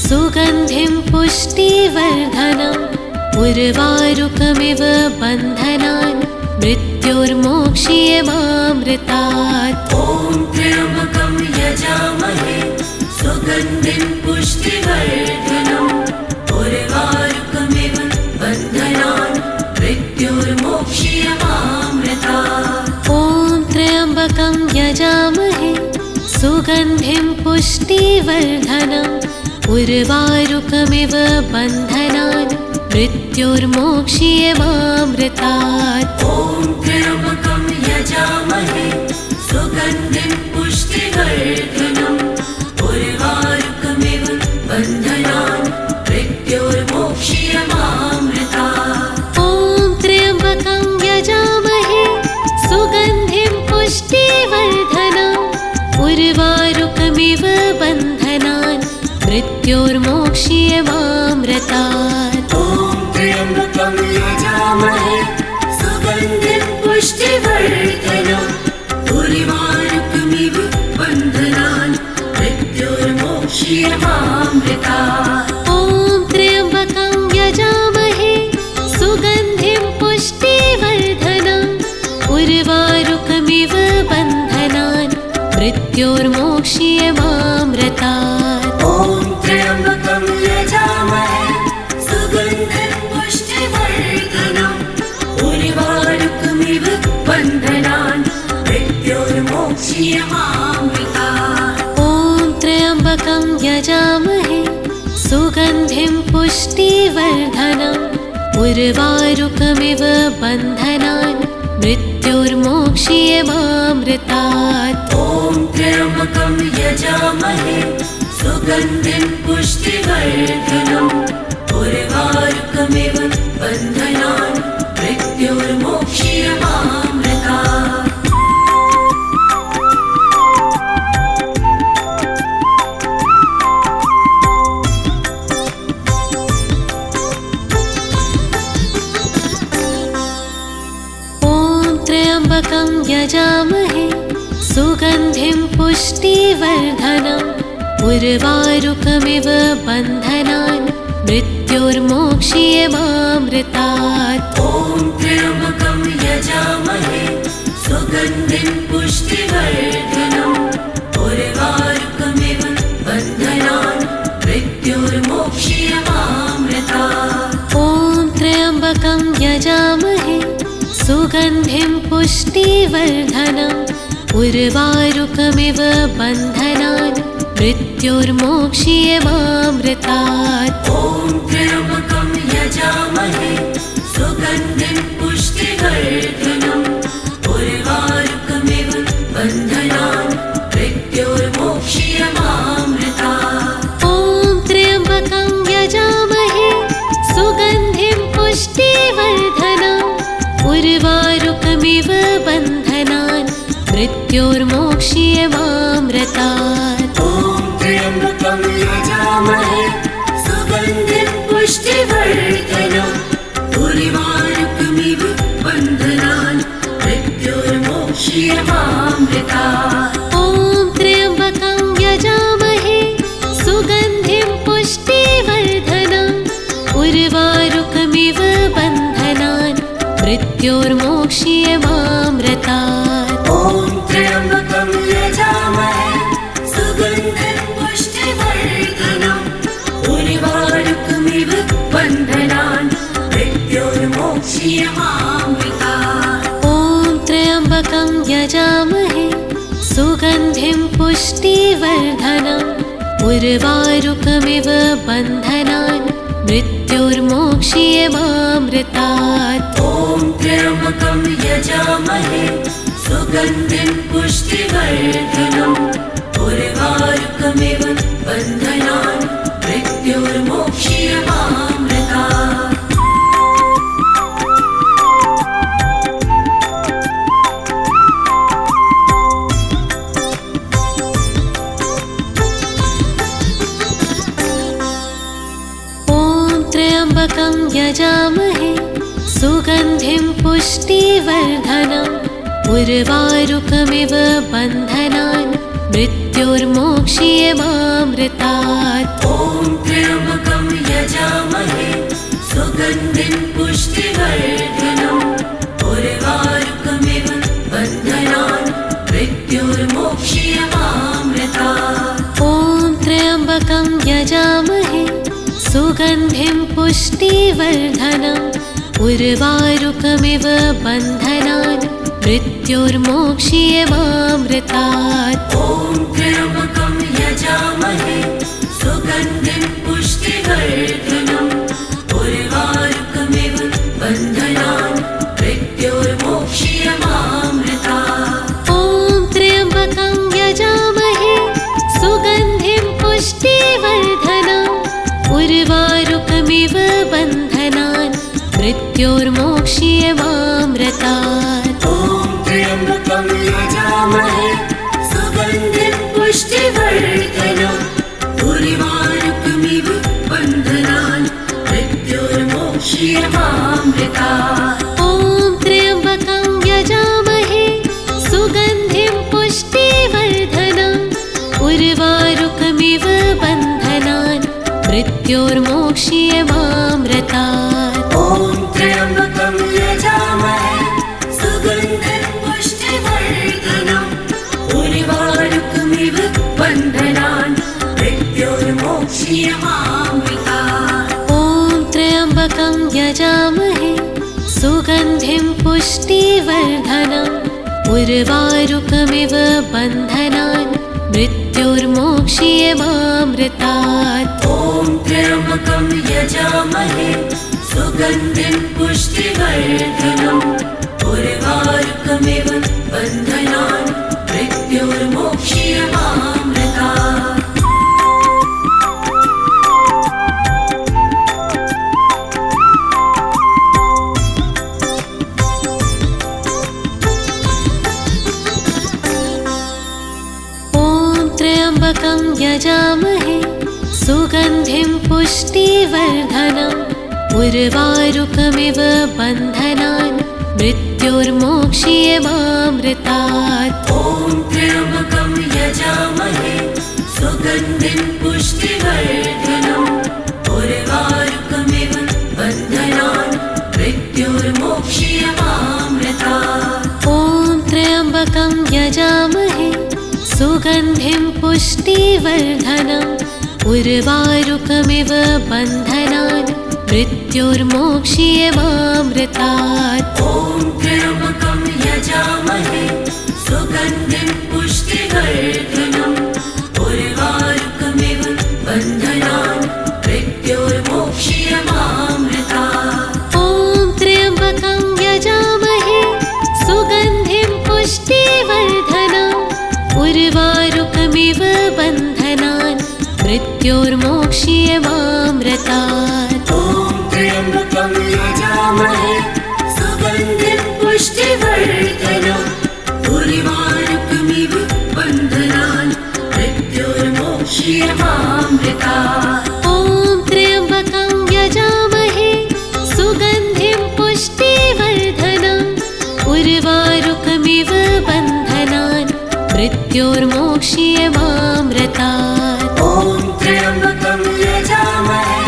सुगन्धिं पुष्टिवर्धनम् उर्वारुकमिव बन्धनान् मृत्योर्मोक्ष्यमामृतात्। ॐ त्र्यम्बकं यजामहे सुगन्धिं पुष्टिवर्धनम् उर्वारुकमिव बन्धनान् मृत्योर्मोक्ष्यमामृतात्। ॐ त्र्यम्बकं यजामहे सुगन्धिं पुष्टिवर्धनम् उर्वारुकमिव बन्धनान् मृत्योर्मोक्ष्यमामृतात्। ॐ त्र्यम्बकं यजामहे सुगन्धिं पुष्टिवर्धनम् उर्वारुकमिव बन्धनान् मृत्योर्मोक्ष्यमामृतात्। ॐ त्र्यम्बकं यजामहे सुगन्धिं पुष्टिवर्धनम् उर्वारुकमिव बन्धनान् मृत्योर्मोक्ष्यमामृतात्। ॐ त्र्यम्बकं यजामहे सुगन्धिं पुष्टिवर्धनम् उर्वारुकमिव बन्धनान् मृत्योर्मोक्ष्यमामृतात्। ॐ त्र्यम्बकं यजामहे सुगन्धिं पुष्टिवर्धनम् उर्वारुकमिव बन्धनान् मृत्योर्मोक्ष्यमामृतात्। ॐ त्र्यम्बकं यजामहे सुगन्धिं पुष्टिवर्धनम् उर्वारुकमिव बन्धनान् मृत्योर्मोक्ष्यमामृतात्। ॐ त्र्यम्बकं यजामहे सुगन्धिं पुष्टिवर्धनम् उर्वारुकमिव बन्धनान् मृत्योर्मोक्ष्यमामृतात्। ॐ त्र्यम्बकं यजामहे सुगन्धिं पुष्टिवर्धनम् उर्वारुकमिव बन्धनान् मृत्योर्मोक्ष्यमामृतात्। त्र्यम्बकं यजामहे सुगन्धिं पुष्टिवर्धनम् उर्वारुकमिव बन्धनान् मृत्योर्मोक्ष्यमामृतात्। ॐ त्र्यम्बकं यजामहे सुगन्धिं पुष्टिवर्धनम् उर्वारुकमिव बन्धनान् मृत्योर्मोक्ष्यमामृतात्। ॐ त्र्यम्बकं यजामहे सुगन्धिं पुष्टिवर्धनम् उर्वारुकमिव बन्धनान् मृत्योर्मोक्ष्यमामृतात्। ॐ त्र्यम्बकं यजामहे सुगन्धिं पुष्टिवर्धनम् उर्वारुकमिव बन्धनान् मृत्योर्मोक्ष्यमामृतात्। ॐ त्र्यम्बकं यजामहे सुगन्धिं पुष्टिवर्धनम् उर्वारुकमिव बन्धनान् मृत्योर्मोक्ष्यमामृतात्। ॐ त्र्यम्बकं यजामहे सुगन्धिं पुष्टिवर्धनम् उर्वारुकमिव बन्धनान् मृत्योर्मोक्ष्यमामृतात्। ॐ त्र्यम्बकं यजामहे सुगन्धिं पुष्टिवर्धनम् उर्वारुकमिव बन्धनान् मृत्योर्मोक्ष्यमामृतात्। ॐ त्र्यम्बकं यजामहे सुगन्धिं पुष्टिवर्धनम् उर्वारुकमिव बन्धनान् मृत्योर्मोक्ष्यमामृतात्। ॐ त्र्यम्बकं यजामहे सुगन्धिं पुष्टिवर्धनम् उर्वारुकमिव बन्धनान् मृत्योर्मोक्ष्यमामृतात्। त्र्यम्बकं यजामहे सुगन्धिं पुष्टिवर्धनम् उर्वारुकमिव बन्धनान् मृत्योर्मोक्ष्यमामृतात्। ॐ त्र्यम्बकं यजामहे सुगन्धिं पुष्टिवर्धनम् उर्वारुकमिव बन्धनान् मृत्योर्मोक्ष्यमामृतात्। ॐ त्र्यम्बकं यजामहे सुगन्धिं पुष्टिवर्धनम् उर्वारुकमिव बन्धनान् मृत्योर्मोक्ष्यमामृतात्। ॐ त्र्यम्बकं यजामहे सुगन्धिं पुष्टिवर्धनम् उर्वारुकमिव बन्धनान् मृत्योर्मोक्ष्यमामृतात्। ॐ त्र्यम्बकं यजामहे सुगन्धिं पुष्टिवर्धनम् उर्वारुकमिव बन्धनान् मृत्योर्मोक्ष्यमामृतात्। ॐ त्र्यम्बकं यजामहे सुगन्धिं पुष्टिवर्धनम् उर्वारुकमिव बन्धनान् मृत्योर्मोक्ष्यमामृतात्। ॐ त्र्यम्बकं यजामहे सुगन्धिं पुष्टिवर्धनम् उर्वारुकमिव बन्धनान् मृत्योर्मोक्ष्यमामृतात्। ॐ त्र्यम्बकं यजामहे सुगन्धिं पुष्टिवर्धनम् उर्वारुकमिव बन्धनान् मृत्योर्मोक्ष्यमामृतात्। ॐ त्र्यम्बकं यजामहे सुगन्धिं पुष्टिवर्धनम् उर्वारुकमिव बन्धनान् मृत्योर्मोक्ष्यमामृतात्। ॐ त्र्यम्बकं यजामहे सुगन्धिं पुष्टिवर्धनम् उर्वारुकमिव बन्धनान् मृत्योर्मोक्ष्यमामृतात्। त्र्यम्बकं यजामहे सुगन्धिं पुष्टिवर्धनम् उर्वारुकमिव बन्धनान् मृत्योर्मोक्ष्यमामृतात्। ॐ त्र्यम्बकं यजामहे सुगन्धिं पुष्टिवर्धनम् उर्वारुकमिव बन्धनान् मृत्योर्मोक्ष्यमामृतात्। ॐ त्र्यम्बकं यजामहे सुगन्धिं पुष्टिवर्धनम् उर्वारुकमिव बन्धनान् मृत्योर्मोक्ष्यमामृतात्। ॐ त्र्यम्बकं यजामहे सुगन्धिं पुष्टिवर्धनम् उर्वारुकमिव बन्धनान् मृत्योर्मोक्ष्यमामृतात्। ॐ त्र्यम्बकं यजामहे सुगन्धिं पुष्टिवर्धनम् उर्वारुकमिव बन्धनान् मृत्योर्मोक्ष्यमामृतात्। ॐ त्र्यम्बकं यजामहे सुगन्धिं पुष्टिवर्धनम् उर्वारुकमिव बन्धनान् मृत्योर्मोक्ष्यमामृतात्। ॐ त्र्यम्बकं यजामहे सुगन्धिं पुष्टिवर्धनम् उर्वारुकमिव बन्धनान् मृत्योर्मोक्ष्यमामृतात्। ॐ त्र्यम्बकं यजामहे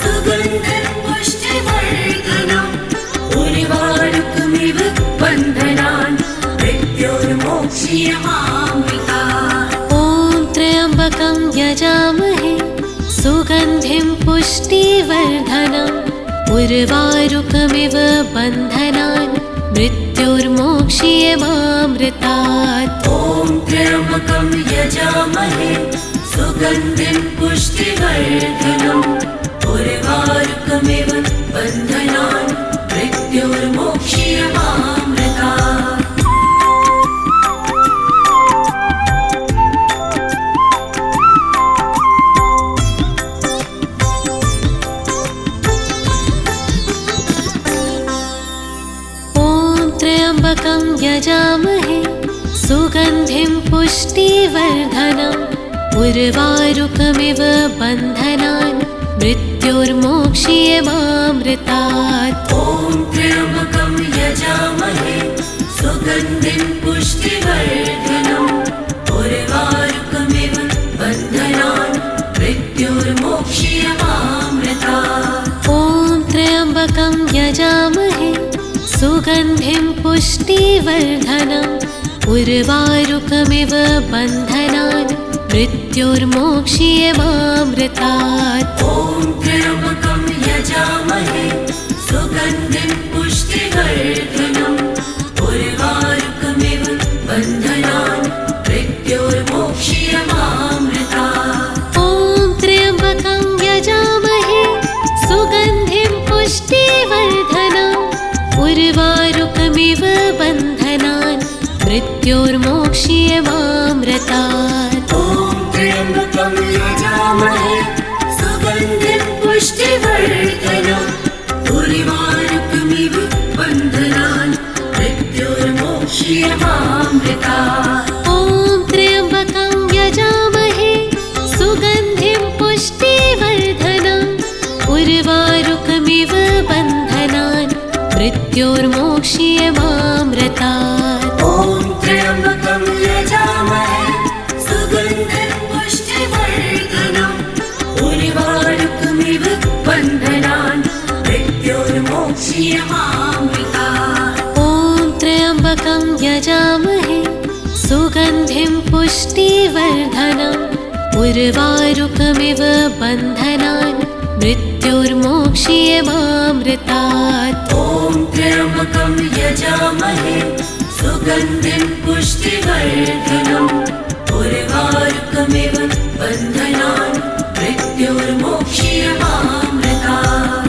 सुगन्धिं पुष्टिवर्धनम् उर्वारुकमिव बन्धनान् मृत्योर्मोक्ष्यमामृतात्। ॐ त्र्यम्बकं यजामहे सुगन्धिं पुष्टिवर्धनम् उर्वारुकमिव बन्धनान् मृत्योर्मोक्ष्यमामृतात्। ॐ ॐ त्र्यम्बकं यजामहे सुगन्धिं पुष्टिवर्धनम् उर्वारुकमिव बन्धनान् मृत्योर्मोक्ष्यमामृतात्। त्र्यम्बकं यजामहे सुगन्धिं पुष्टिवर्धनम् उर्वारुकमिव बन्धनान् मृत्योर्मोक्ष्यमामृतात्। ॐ त्र्यम्बकं यजामहे सुगन्धिं पुष्टिवर्धनम् उर्वारुकमिव बन्धनान् मृत्योर्मोक्ष्यमामृतात्। ॐ त्र्यम्बकं यजामहे सुगन्धिं पुष्टिवर्धनम् उर्वारुकमिव बन्धनान् मृत्योर्मोक्ष्यमामृतात्। ॐ त्र्यम्बकं यजामहे सुगन्धिं पुष्टिवर्धनम् उर्वारुकमिव बन्धनान् मृत्योर्मोक्ष्यमामृतात्। ॐ त्र्यम्बकं यजामहे सुगन्धिं पुष्टिवर्धनम् उर्वारुकमिव बन्धनान् मृत्योर्मोक्ष्यमामृतात्। ॐ त्र्यम्बकं यजामहे सुगन्धिं पुष्टिवर्धनम् उर्वारुकमिव बन्धनान् मृत्योर्मोक्ष्यमामृतात्। ॐ त्र्यम्बकं यजामहे सुगन्धिं पुष्टिवर्धनम् उर्वारुकमिव बन्धनान् मृत्योर्मोक्ष्यमामृतात्। ॐ त्र्यम्बकं यजामहे सुगन्धिं पुष्टिवर्धनम् उर्वारुकमिव बन्धनान् मृत्योर्मोक्ष्यमामृतात्। ॐ त्र्यम्बकं यजामहे सुगन्धिं पुष्टिवर्धनम् उर्वारुकमिव बन्धनान् मृत्योर्मोक्ष्यमामृतात्। ॐ त्र्यम्बकं यजामहे सुगन्धिं पुष्टिवर्धनम् उर्वारुकमिव बन्धनान् मृत्योर्मोक्ष्यमामृतात्।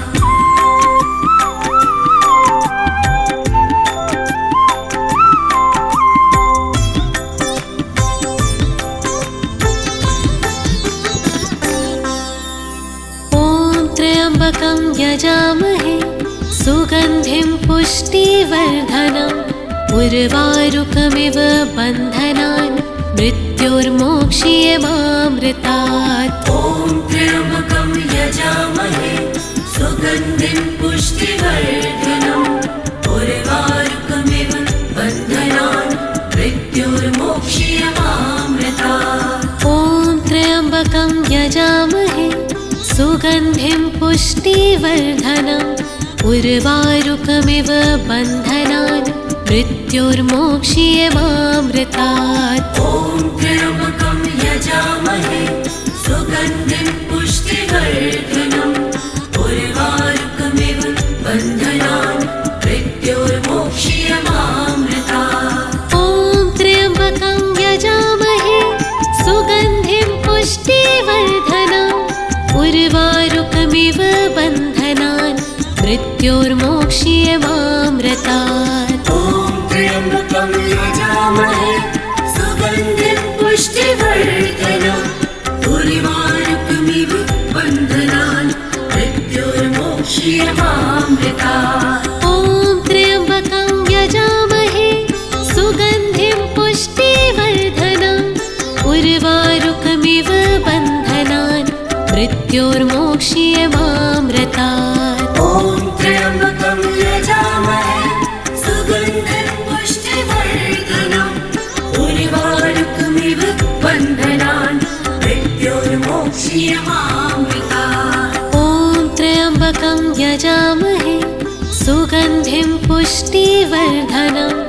त्र्यम्बकं यजामहे सुगन्धिं पुष्टिवर्धनम् उर्वारुकमिव बन्धनान् मृत्योर्मोक्ष्यमामृतात्। ॐ त्र्यम्बकं यजामहे सुगन्धिं पुष्टिवर्धनम् उर्वारुकमिव बन्धनान् मृत्योर्मोक्ष्यमामृतात्। ॐ त्र्यम्बकं यजामहे सुगन्धिं पुष्टिवर्धनम् उर्वारुकमिव बन्धनान् मृत्योर्मोक्ष्यमामृतात्। ॐ त्र्यम्बकं यजामहे सुगन्धिं पुष्टिवर्धनम् उर्वारुकमिव बन्धनान् मृत्योर्मोक्ष्यमामृतात्। ॐ त्र्यम्बकं यजामहे सुगन्धिं पुष्टिवर्धनम् उर्वारुकमिव बन्धनान् मृत्योर्मोक्ष्यमामृतात्। ॐ त्र्यम्बकं यजामहे सुगन्धिं पुष्टिवर्धनम् उर्वारुकमिव बन्धनान् मृत्योर्मोक्ष्यमामृतात्। ॐ त्र्यम्बकं यजामहे सुगन्धिं पुष्टिवर्धनम् उर्वारुकमिव बन्धनान् मृत्योर्मोक्ष्यमामृतात्। ॐ त्र्यम्बकं यजामहे सुगन्धिं पुष्टिवर्धनम् उर्वारुकमिव बन्धनान् मृत्योर्मोक्ष्यमामृतात्। ॐ त्र्यम्बकं यजामहे सुगन्धिं पुष्टिवर्धनम्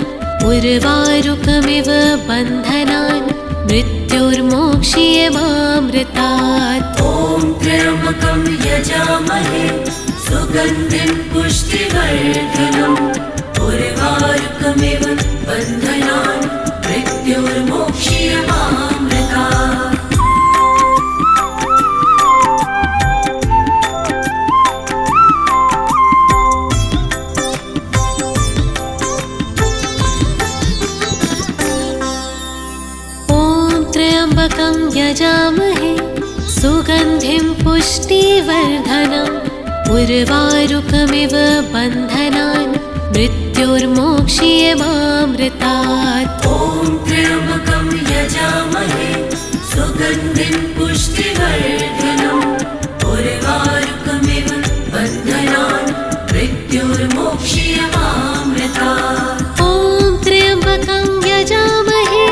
उर्वारुकमिव बन्धनान् मृत्योर्मोक्ष्यमामृतात्। ॐ त्र्यम्बकं यजामहे सुगन्धिं पुष्टिवर्धनम् उर्वारुकमिव बन्धनान् मृत्योर्मोक्ष्यमामृतात्। सुगन्धिं पुष्टिवर्धनम् उर्वारुकमिव बन्धनान् मृत्योर्मोक्ष्यमामृतात्। ॐ त्र्यम्बकं यजामहे सुगन्धिं पुष्टिवर्धनम् उर्वारुकमिव बन्धनान् मृत्योर्मोक्ष्यमामृतात्। ॐ त्र्यम्बकं यजामहे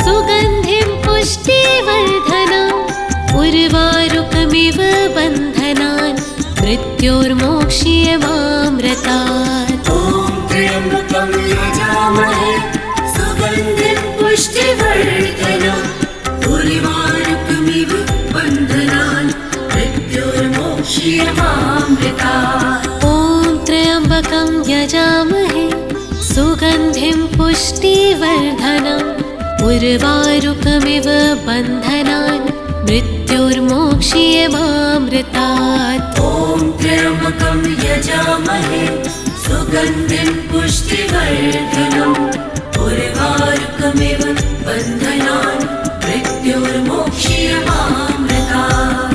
सुगन्धिं पुष्टिवर्धनम् उर्वारुकमिव बन्धनान् मृत्योर्मोक्ष्यमामृतात्। ॐ त्र्यम्बकं यजामहे सुगन्धिं पुष्टिवर्धनम् उर्वारुकमिव बन्धनान् मृत्योर्मोक्ष्यमामृतात्। ॐ त्र्यम्बकं यजामहे सुगन्धिं पुष्टिवर्धनम् उर्वारुकमिव बन्धनान् मृत्योर्मोक्ष्यमामृतात्। ॐ त्र्यम्बकं यजामहे सुगन्धिं पुष्टिवर्धनम् उर्वारुकमिव बन्धनान् मृत्योर्मोक्ष्यमामृतात्।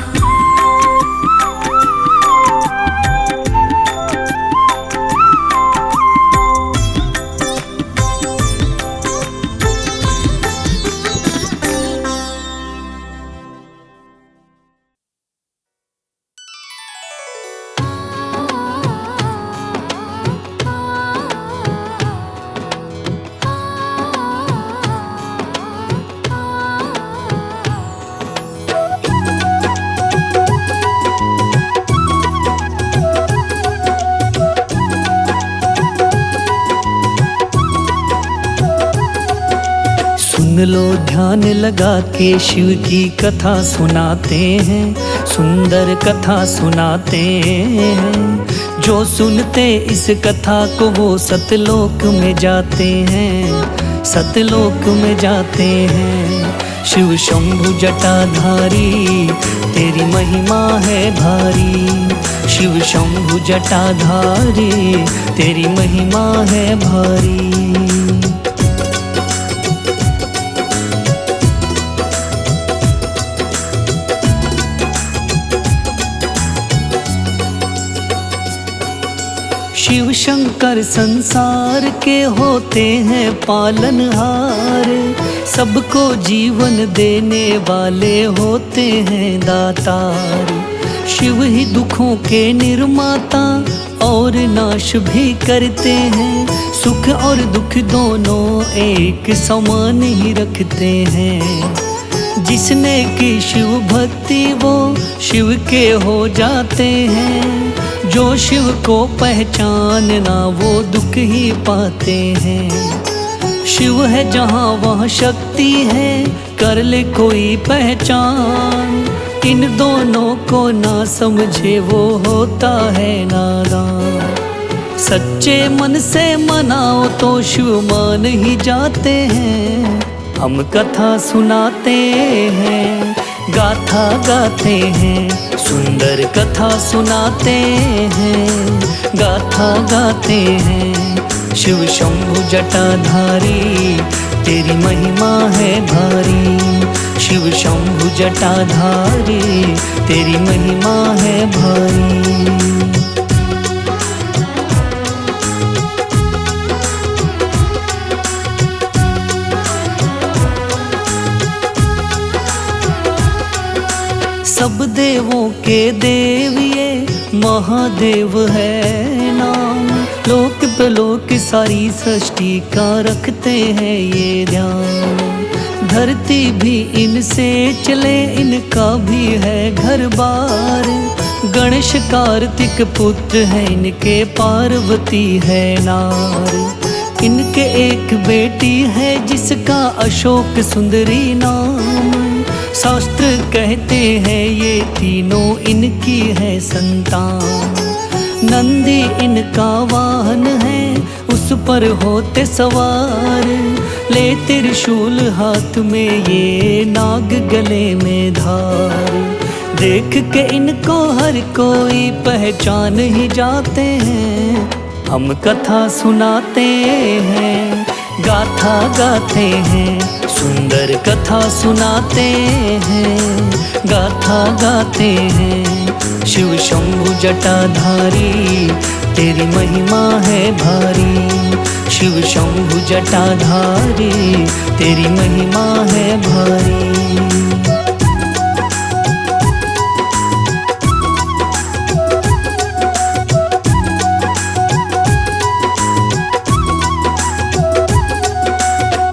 सुन लो ध्यान लगा के शिव की कथा सुनाते हैं, सुंदर कथा सुनाते हैं। जो सुनते इस कथा को वो सतलोक में जाते हैं, सतलोक में जाते हैं। शिव शंभु जटाधारी तेरी महिमा है भारी, शिव शंभु जटाधारी तेरी महिमा है भारी। शिव शंकर संसार के होते हैं पालनहार, सबको जीवन देने वाले होते हैं दातार। शिव ही दुखों के निर्माता और नाश भी करते हैं, सुख और दुख दोनों एक समान ही रखते हैं। जिसने की शिव भक्ति वो शिव के हो जाते हैं, जो शिव को पहचानना वो दुख ही पाते हैं। शिव है जहाँ वहाँ शक्ति है, कर ले कोई पहचान। इन दोनों को ना समझे वो होता है नादान। सच्चे मन से मनाओ तो शिव मान ही जाते हैं। हम कथा सुनाते हैं, गाथा गाते हैं, सुंदर कथा सुनाते हैं, गाथा गाते हैं। शिव शंभु जटाधारी तेरी महिमा है भारी, शिव शंभु जटाधारी तेरी महिमा है भारी। सब देवों के देव ये महादेव है नाम, लोक पे लोक सारी सृष्टि का रखते हैं ये ध्यान। धरती भी इनसे चले, इनका भी है घर बार। गणेश कार्तिक पुत्र है इनके, पार्वती है नार। इनके एक बेटी है जिसका अशोक सुंदरी नाम। शास्त्र कहते हैं ये तीनों इनकी है संतान। नंदी इनका वाहन है, उस पर होते सवार। ले त्रिशूल हाथ में, ये नाग गले में धार। देख के इनको हर कोई पहचान ही जाते हैं। हम कथा सुनाते हैं, गाथा गाते हैं, सुंदर कथा सुनाते हैं, गाथा गाते हैं। शिव शंभु जटाधारी तेरी महिमा है भारी। शिव शंभु जटाधारी तेरी महिमा है भारी।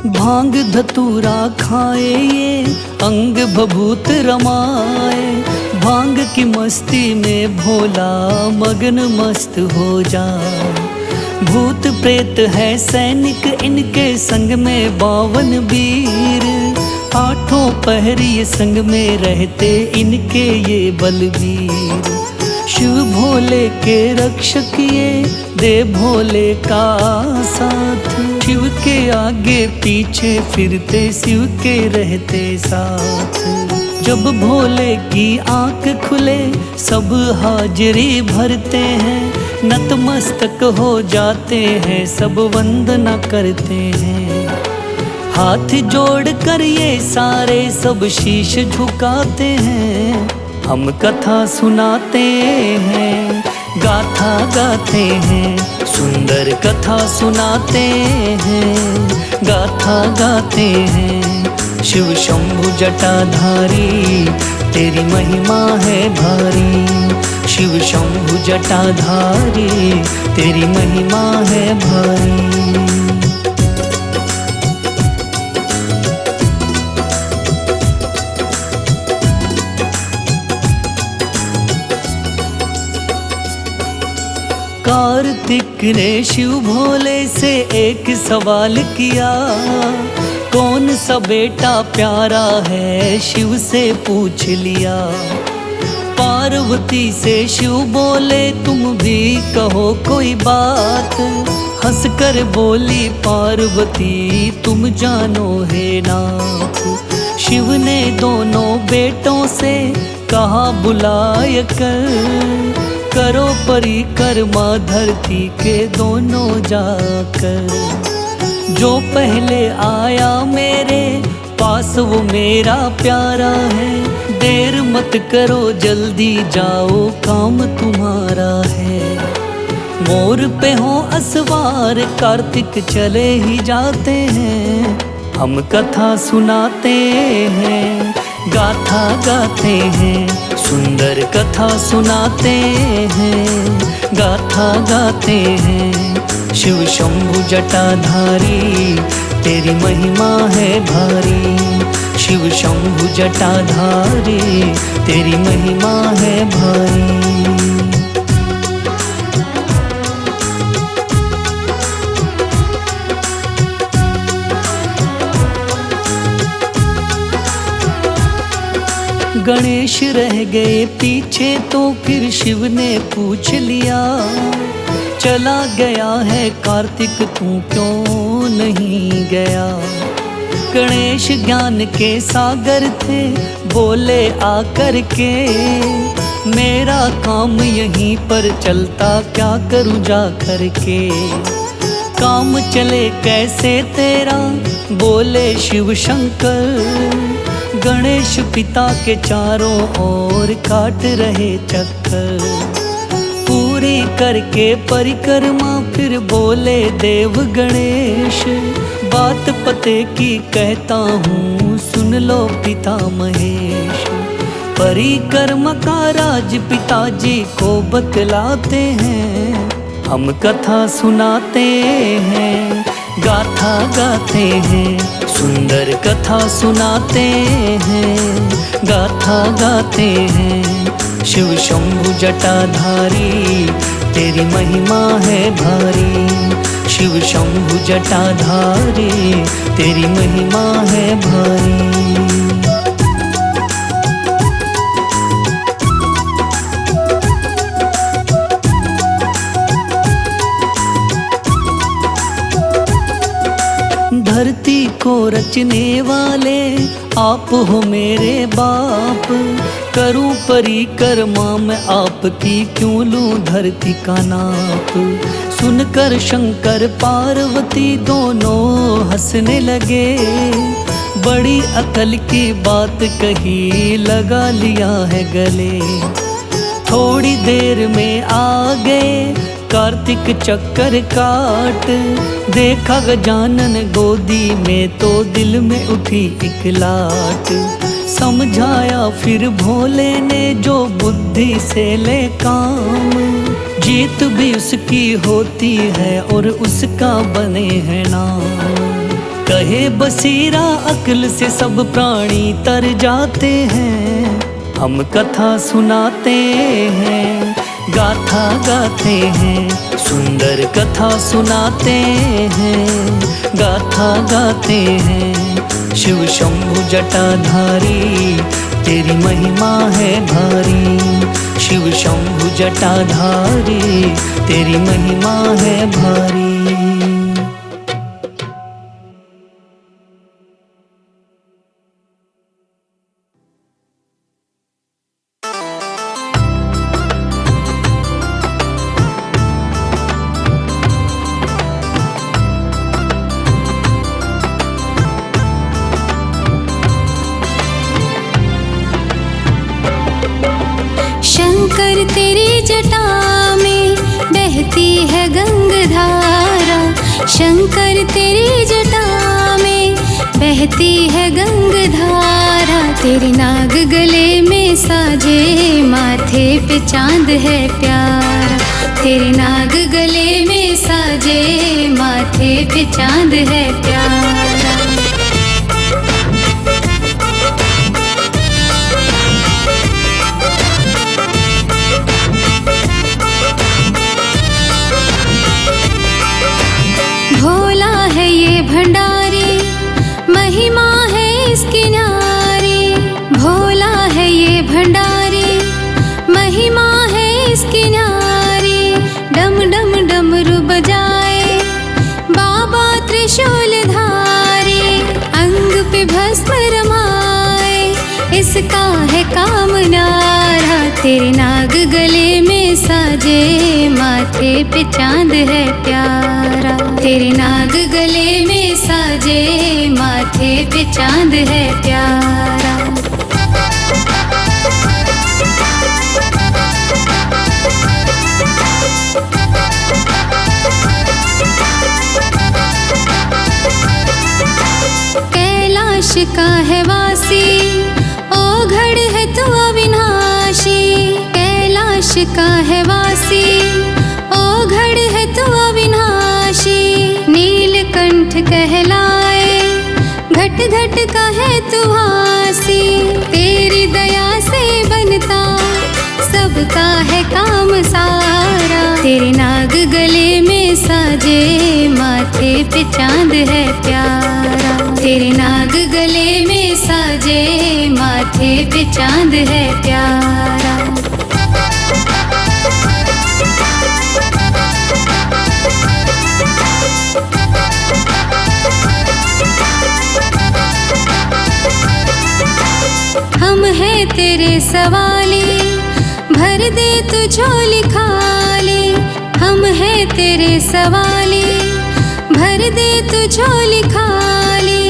भांग धतूरा खाए ये अंग भभूत रमाए। भांग की मस्ती में भोला मगन मस्त हो जाए। भूत प्रेत है सैनिक इनके संग में 52 वीर। आठों पहर ये संग में रहते इनके ये बलवीर। शिव भोले के रक्षक ये दे भोले का साथ। शिव के आगे पीछे फिरते शिव के रहते साथ। जब भोले की आंख खुले सब हाजिरी भरते हैं। नतमस्तक हो जाते हैं सब वंदना करते हैं। हाथ जोड़ कर ये सारे सब शीश झुकाते हैं। हम कथा सुनाते हैं, गाथा गाते हैं। सुंदर कथा सुनाते हैं, गाथा गाते हैं। शिव शंभु जटाधारी तेरी महिमा है भारी। शिव शंभु जटाधारी तेरी महिमा है भारी। कार्तिक ने शिव भोले से एक सवाल किया। कौन सा बेटा प्यारा है शिव से पूछ लिया। पार्वती से शिव बोले तुम भी कहो कोई बात। हंसकर बोली पार्वती तुम जानो है नाथ। शिव ने दोनों बेटों से कहा बुलाय कर। करो परिक्रमा धरती के दोनों जाकर। जो पहले आया मेरे पास वो मेरा प्यारा है। देर मत करो जल्दी जाओ काम तुम्हारा है। मोर पे हो असवार कार्तिक चले ही जाते हैं। हम कथा सुनाते हैं, गाथा गाते हैं। सुंदर कथा सुनाते हैं, गाथा गाते हैं। शिव शंभु जटाधारी तेरी महिमा है भारी। शिव शंभु जटाधारी तेरी महिमा है भारी। गणेश रह गए पीछे तो फिर शिव ने पूछ लिया। चला गया है कार्तिक तू क्यों नहीं गया। गणेश ज्ञान के सागर थे बोले आकर के। मेरा काम यहीं पर चलता क्या करूं जा कर के। काम चले कैसे तेरा बोले शिव शंकर। गणेश पिता के चारों ओर काट रहे चक्कर। पूरी करके परिक्रमा फिर बोले देव गणेश। बात पते की कहता हूँ सुन लो पिता महेश। परिक्रमा का राज पिताजी को बतलाते हैं। हम कथा सुनाते हैं, गाथा गाते हैं। सुंदर कथा सुनाते हैं, गाथा गाते हैं। शिव शंभु जटाधारी तेरी महिमा है भारी। शिव शंभु जटाधारी तेरी महिमा है भारी। धरती को रचने वाले आप हो मेरे बाप। करूं परिक्रमा मैं आपकी क्यों लूं धरती का नाप। सुनकर शंकर पार्वती दोनों हंसने लगे। बड़ी अकल की बात कही, लगा लिया है गले। थोड़ी देर में आ गए कार्तिक चक्कर काट, देखा गजानन गोदी में तो दिल में उठी एक लाट। समझाया फिर भोले ने जो बुद्धि से ले काम, जीत भी उसकी होती है और उसका बने है नाम। कहे बसीरा अक्ल से सब प्राणी तर जाते हैं, हम कथा सुनाते हैं, गाथा गाते हैं, सुंदर कथा सुनाते हैं, गाथा गाते हैं। शिव शंभु जटाधारी तेरी महिमा है भारी, शिव शंभु जटाधारी तेरी महिमा है भारी। शंकर तेरी जटा में बहती है गंगाधारा, शंकर तेरी जटा में बहती है गंगाधारा। तेरे नाग गले में साजे, माथे पे चांद है प्यारा। तेरे नाग गले में साजे, माथे पे चांद है प्यारा। भोला है ये भंडारी, महिमा है इसकी न्यारी। भोला है ये भंडारी, महिमा है इसकी न्यारी। डम डम डमरू बजाए बाबा त्रिशूल धारी, अंग पे भस्म रमाए इसका है काम न्यारा। तेरे नाग गले में साजे, माथे पे चांद है प्यारा। तेरे नाग गले में साजे, माथे पे चांद है प्यारा। कैलाश का है वासी, ओघड़ है तू अविनाशी। कैलाश का है वासी, ओघड़ है तू अविनाशी। नीलकंठ कहलाए, घट घट का है तू हासी। तेरी दया से बनता सबका है काम सारा। तेरे नाग गले में साजे, माथे पे चांद है प्यारा। तेरे नाग गले में साजे, माथे पे चांद है प्यारा। हम हैं तेरे सवाली, भर दे तू झोली खाली। हम हैं तेरे सवाली, भर दे तू झोली खाली।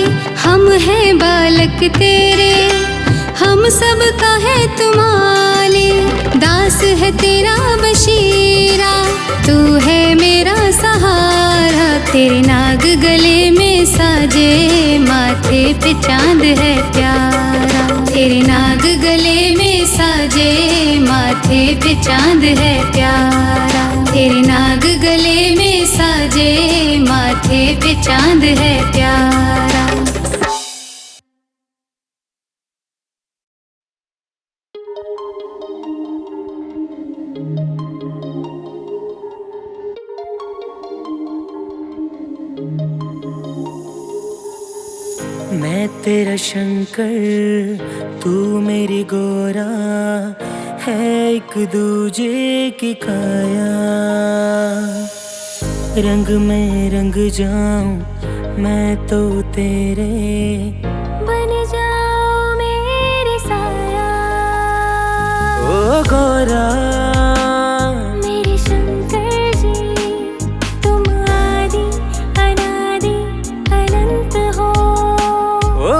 हम हैं बालक तेरे, हम सब का है तुम्हारी। दास है तेरा बशीरा, तू है मेरा सहारा। तेरे नाग गले में साजे, माथे पे चांद है प्यारा। तेरे नाग गले में साजे, माथे पे चांद है प्यारा। तेरे नाग गले में साजे, माथे पे चांद है प्यारा। मैं तेरा शंकर, तू मेरी गोरा, है एक दूजे की काया। रंग में रंग जाऊं मैं तो तेरे, बन जाओ मेरे साया। ओ गोरा मेरे शंकर जी, तुम आदि अनादि अनंत हो। ओ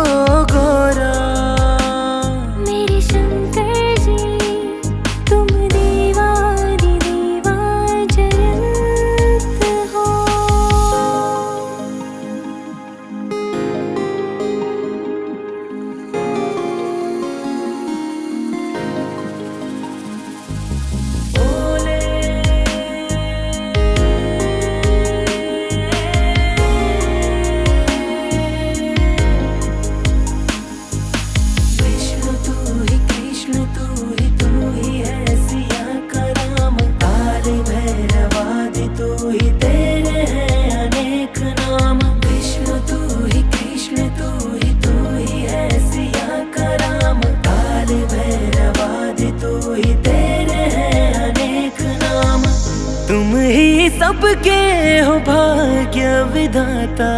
सबके हो भाग्य विधाता,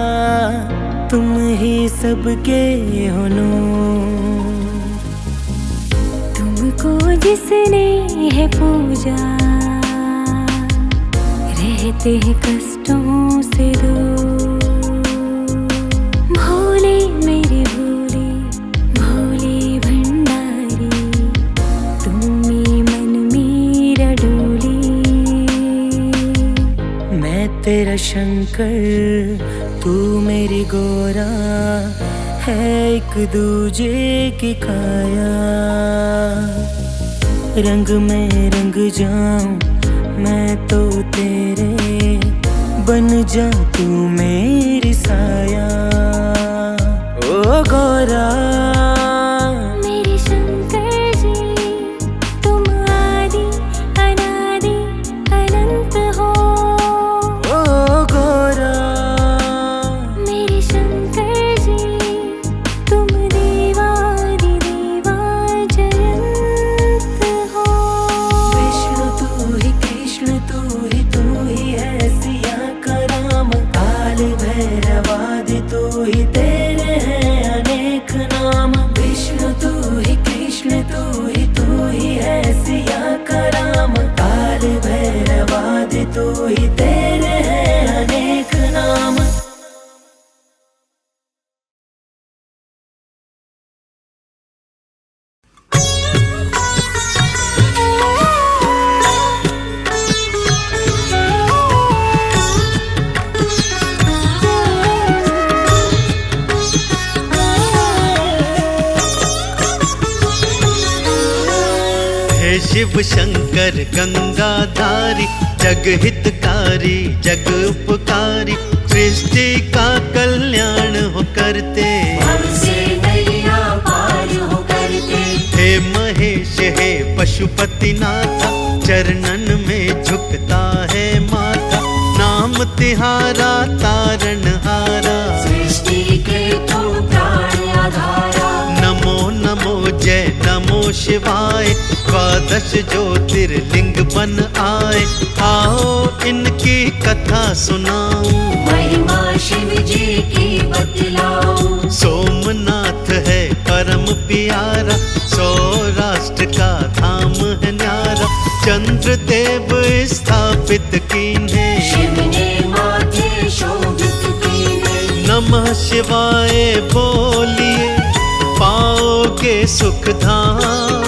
तुम ही सबके हो नूर। तुमको जिसने है पूजा, रहते हैं कष्टों से दूर। भोले मेरे भोले, भोले भंडारी, तुम्हें मन मेरा डोली। मैं तेरा शंकर, तू मेरी गोरा, है एक दूजे की काया। रंग में रंग जाऊं मैं तो तेरे, बन जा तू मेरी साया। ओ गोरा मेरे शंकर जी, तुम आदि अनादि अनंत हो। ओ गोरा मेरे शंकर जी, तुम देवादि देवा जयंत हो। विष्णु तू ही, कृष्ण तू ही है सिया का राम। काल भैरवादि तू ही, तेरे हैं अनेक नाम। विष्णु तू ही, कृष्ण तू ही है सिया का राम। काल भैरवादि तू ही, तेरे हैं अनेक नाम। हे शिव शंकर गंगाधारी, जग हितकारी जग उपकारी, सृष्टि का कल्याण हो करते। हमसे नैया पार हो करते। हे महेश हे पशुपतिनाथा, चरणन में झुकता है माथा। नाम तिहारा तारणहारा, सृष्टि के तू प्राण आधारा। नमो नमो जय नमो शिवाय, द्वादश ज्योतिर्लिंग बन आए। आओ इनकी कथा सुनाऊं, महिमा शिव जी की बतलाऊं। सोमनाथ है परम प्यारा, सौराष्ट्र का धाम है न्यारा। चंद्र देव स्थापित कीन्हे, शिव ने माथे शोभित कीने। नमः शिवाय बोलिए, पाओगे सुख धाम।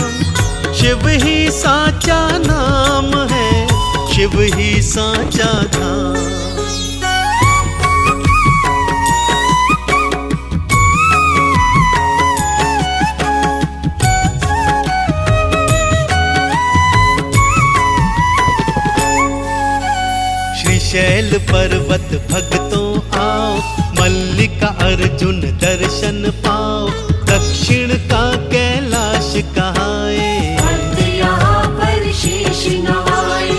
शिव ही साचा नाम है, शिव ही साचा धाम। श्रीशैल पर्वत भक्तों आओ, मल्लिका अर्जुन दर्शन पाओ। दक्षिण का कैलाश कहाए, यहाँ पर शीश नवाए।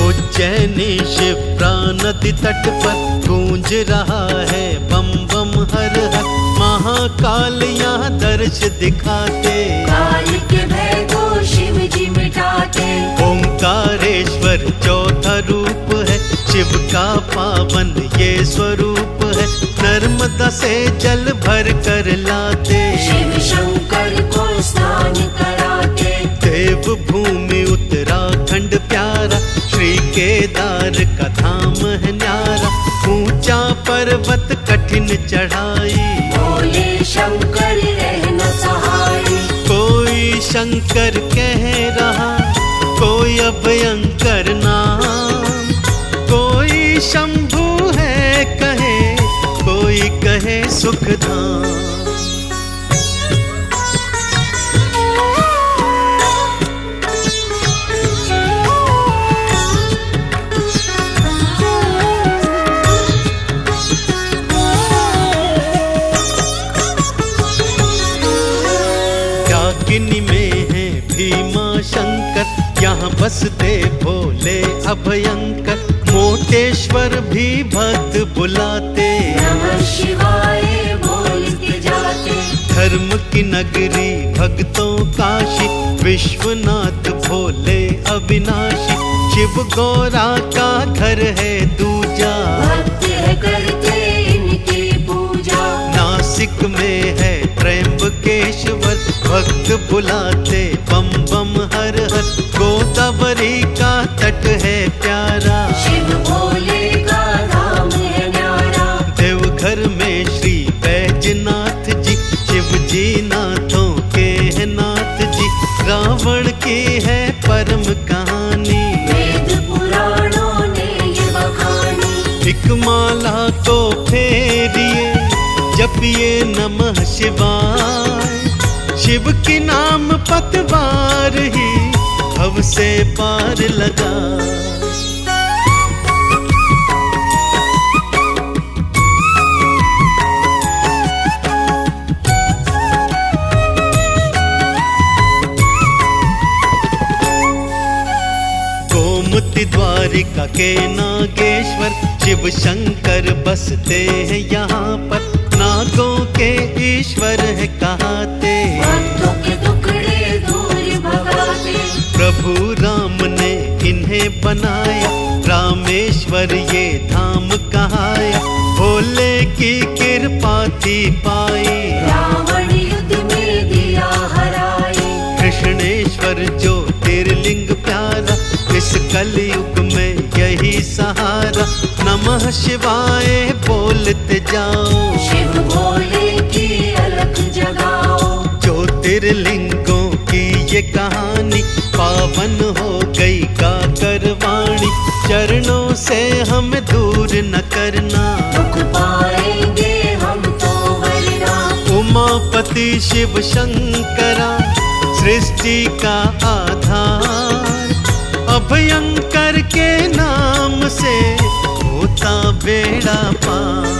उज्जैनी शिप्रा नदी तट पर गूंज रहा है बम बम हर हर। महाकाल यहाँ दर्श दिखाते, काल के भय को शिव जी मिटाते। ओंकारेश्वर चौथा रूप है, शिव का पावन ये स्वरूप है। नर्मदा से जल भर कर लाते, शिव शंकर को स्नान कराते। देव भूमि उत्तराखंड प्यारा, श्री केदार का धाम है न्यारा। ऊंचा पर्वत कठिन चढ़ाई, बोले शंकर रहना सहाय। कोई शंकर कह रहा, कोई अभयंकर नाम। कोई शंभु है कहे, कोई कहे सुखधाम। यागिनी में है भीमा शंकर, यहाँ बसते भोले अभयंकर। मोटेश्वर भी भक्त बुलाते, नमः शिवाय बोलते जाते। धर्म की नगरी भक्तों काशी, विश्वनाथ भोले अविनाशी। शिव गौरा का घर है दूर भक्त बुलाते बम बम हर हर। गोदावरी का तट है प्यारा, शिव भोले का धाम है न्यारा। देवघर में श्री बैजनाथ जी, शिव जी नाथों के हैं नाथ जी। रावण की है परम कहानी, वेद पुराणों ने ये बखानी। एक माला को फेरिए, जपिए नमः शिवाय। शिव के नाम पतवार ही भव से पार लगा। गोमती द्वारिका के नागेश्वर, शिव शंकर बसते हैं यहाँ पर। नागों के ईश्वर है कहाते, भक्तों के टुकड़े दूर भगाते। प्रभु राम ने इन्हें बनाया, रामेश्वर ये धाम कहाया। भोले की कृपा थी पाई, रावण युद्ध में दिया हराई। कृष्णेश्वर ज्योतिर्लिंग प्यारा, इस कलयुग में यही सहारा। नमः शिवाय बोलते जाओ, शिव भोले की अलख जगाओ। ज्योतिर्लिंगों की ये कहानी पावन हो गई गाकर वाणी। चरणों से हम दूर न करना, दुख पाएंगे हम तो वरना। उमापति शिव शंकरा, सृष्टि का आधार। अभयंकर के नाम से होता बेड़ा पार।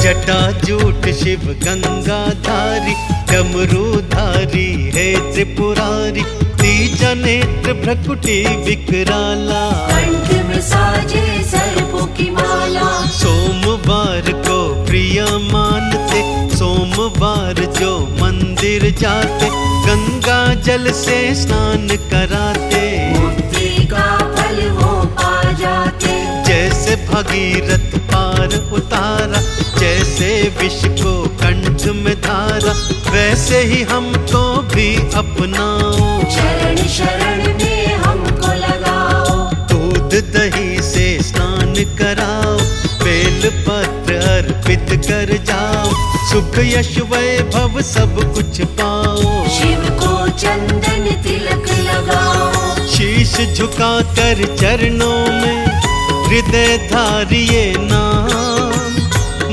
जटाजूट शिव गंगाधारी, डमरूधारी है त्रिपुरारी। तीजा नेत्र भ्रकुटी विकराला, कंठ में साजे सर्पों की माला। सोमवार को प्रिय मानते, सोमवार जो मंदिर जाते। गंगा जल से स्नान कराते, मुक्ति का फल वो पा जाते। जैसे भगीरथ पार उतारा, जैसे विष को कंठ में धारा। वैसे ही हमको भी अपनाओ, शरण शरण में हमको लगाओ। दूध दही से स्नान कराओ, बेल पत्र अर्पित कर जाओ। सुख यश वैभव सब कुछ पाओ, शिव को चंदन तिलक लगाओ। शीश झुका कर चरणों में हृदय धारिये नाम।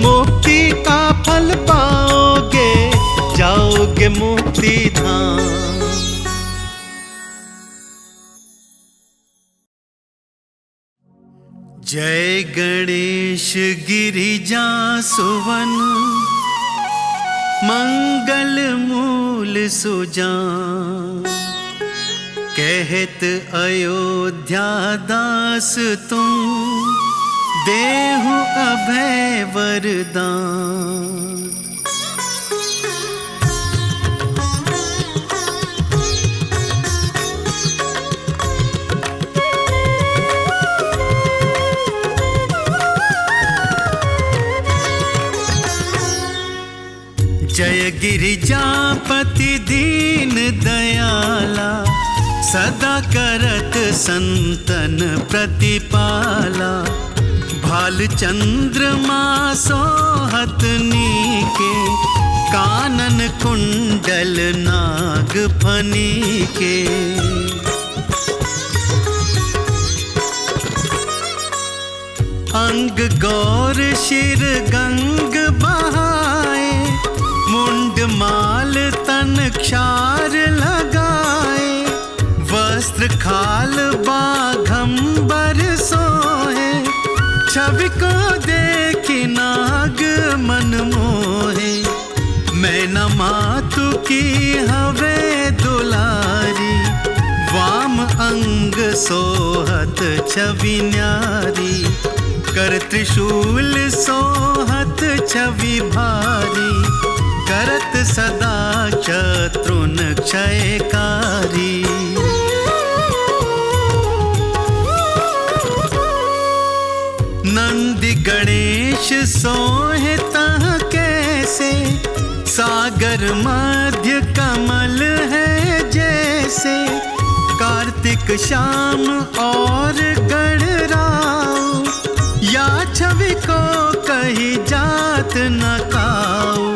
मुक्ति का फल पाओगे, जाओगे मुक्ति धाम। जय गणेश गिरिजा सुवन, मंगल मूल सुजान। कहत अयोध्या दास तुम, देहु अभय वरदान। जय गिरिजापति दीन दयाला, सदा करत संतन प्रतिपाला। भाल चंद्रमा सोहत नीके, कानन कुंडल नाग फनी के। अंग गौर शिर गंग बहाए, मुंड माल तन क्षार लगाए। वस्त्र खाल बाघंबर सोहे, छवि को देखी नाग मन मोहे। मैं न मातु की हवे दुलारी, वाम अंग सोहत छवि न्यारी। कर त्रिशूल सोहत छवि भारी, करत सदा शत्रुन क्षयकारी। नंदी गणेश सोहे तह कैसे, सागर मध्य कमल है जैसे। कार्तिक श्याम और गणराव, या छवि को कही जात न काऊ।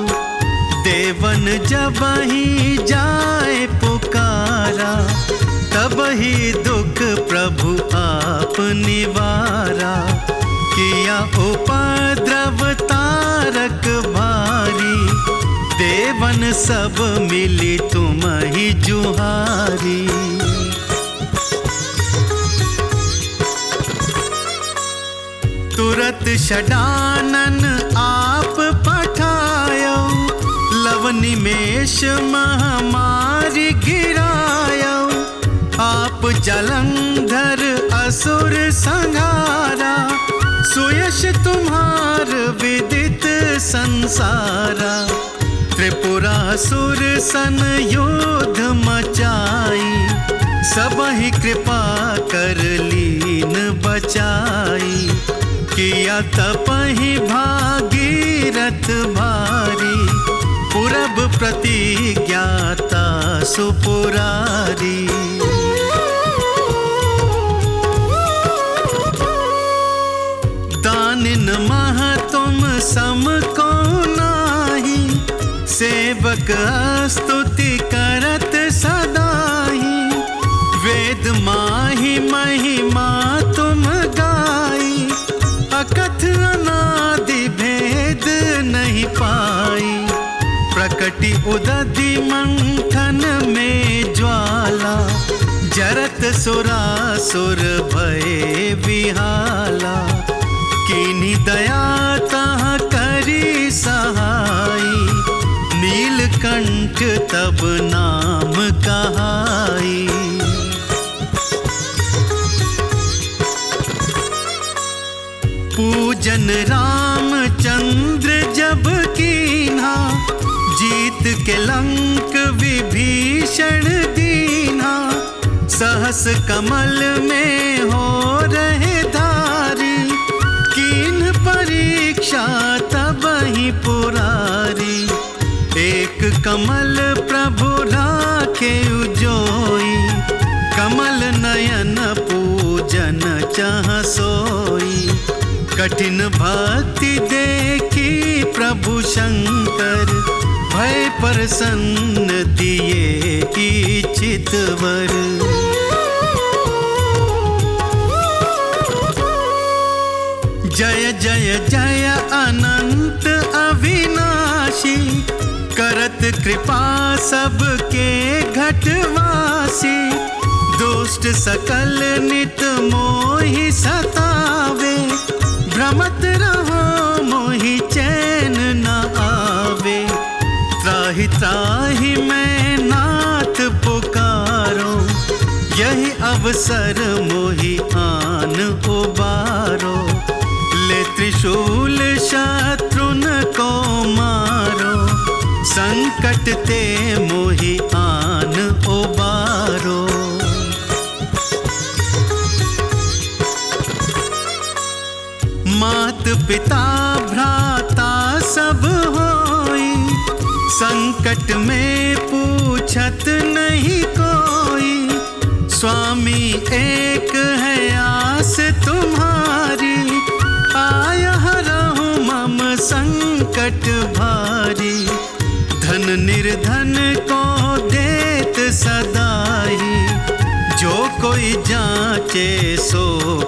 देवन जब ही जाए पुकारा, तब ही दुख प्रभु आप निवारा। किया उपद्रव तारक भारी, देवन सब मिली तुम ही जुहारी। तुरत षडानन आप पठायो, लव निमेष महामारी गिरायो। आप जलंधर असुर संहारा, सुयश तुम्हार विदित संसारा। त्रिपुरासुर सन युद्ध मचाई, सब ही कृपा कर लीन बचाई। किया तपहि भागीरथ भारी, पूरब प्रतिज्ञाता सुपुरारी। दानिन मह तुम सम को नाही, सेवक स्तुति करत सदाही। वेद माही महिमा तुम गाई, अकथ अनादि भेद नहीं पाई। प्रकटि उदधि मंथन में ज्वाला, जरत सुरासुर भय विहाला। कीन्ही दया तह करी सहाई, नीलकंठ तब नाम कहाई। पूजन रामचंद्र जब कीन्हा, जीत के लंक विभीषण दीन्हा। सहस कमल में हो रहे धारी, कीन्ह परीक्षा तब ही पुरारी। एक कमल प्रभु राखे उजोई, कमल नयन पूजन चाह सोई। कठिन भक्ति देखी प्रभु शंकर, भय प्रसन्न दिए इच्छित वर। जय जय जय अनंत अविनाशी, करत कृपा सबके घटवासी। दुष्ट सकल नित मोहि सतावे, भ्रमत रहो मोहि चैन न आवे। त्राहि त्राहि मैं नाथ पुकारो, यही अवसर मोहि आन उबारो। ले त्रिशूल शत्रुन को मारो, संकट ते मोहि आन उबारो। मात पिता भ्राता सब होई, संकट में पूछत नहीं कोई। स्वामी एक है आस तुम्हारी, आय हरहु मम संकट भारी। धन निर्धन को देत सदाई, जो कोई जाचे सो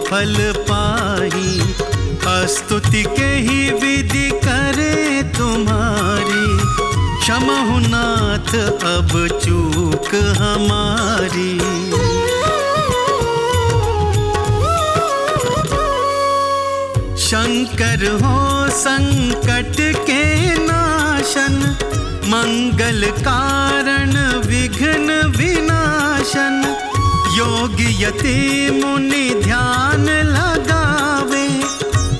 फल पाही। स्तुति के ही विधि करे तुम्हारी, क्षमहु नाथ अब चूक हमारी। शंकर हो संकट के नाशन, मंगल कारण विघ्न विनाशन। योगी यति मुनि ध्यान लगावे,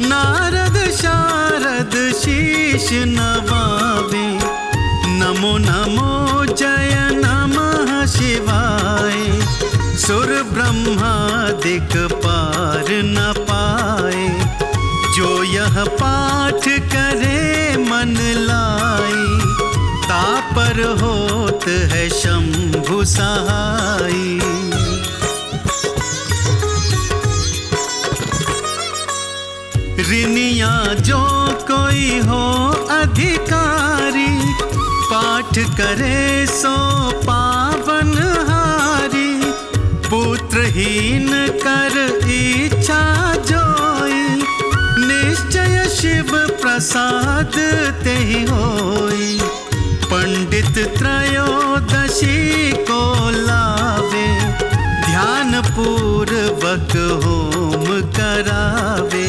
नारद शारद शीश नवावे। ब्रह्मादिक पार न पाए। जो यह पाठ करे मन लाई, तापर होत है शंभु सहाई। ऋनिया जो कोई हो अधिकारी, पाठ करे सो पावन हारी। पुत्रहीन कर इच्छा जोई, निश्चय शिव प्रसाद तेहि होई। पंडित त्रयोदशी को लावे, ध्यान पूर्वक होम करावे।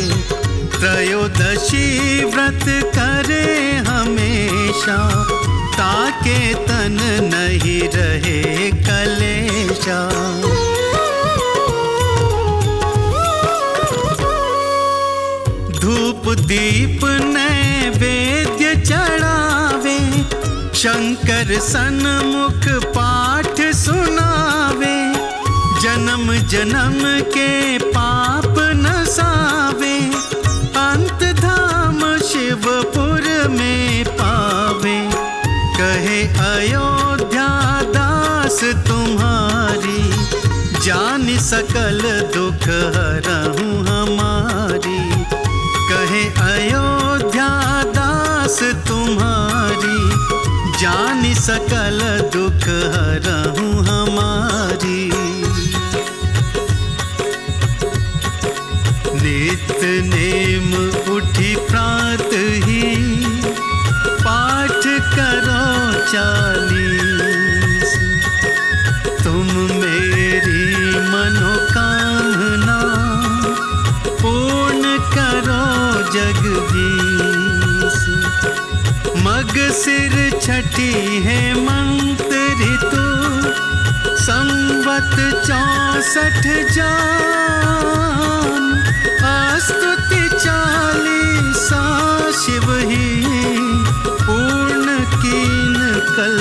त्रयोदशी व्रत करे हमेशा, ताके तन नहीं रहे कलेशा। धूप दीप नैवेद्य चढ़ावे, शंकर सन्मुख पाठ सुनावे। जन्म जन्म के पाप नसावे, अंत धाम शिवपुर में पावे। कहे अयोध्या दास तुम्हारी, जान सकल दुख हरहूँ हमारी। कहे अयोध्या दास तुम्हारी, जान सकल दुख हरहूँ हमारी। नित नेम उठी प्रात ही, पाठ करो 40। तुम मेरी मनोकामना, पूर्ण करो जगदीश। मग सिर छठी है मंत्र ऋतु, संवत 64 जान। स्तुति 40 शिव ही, पूर्ण कीन कल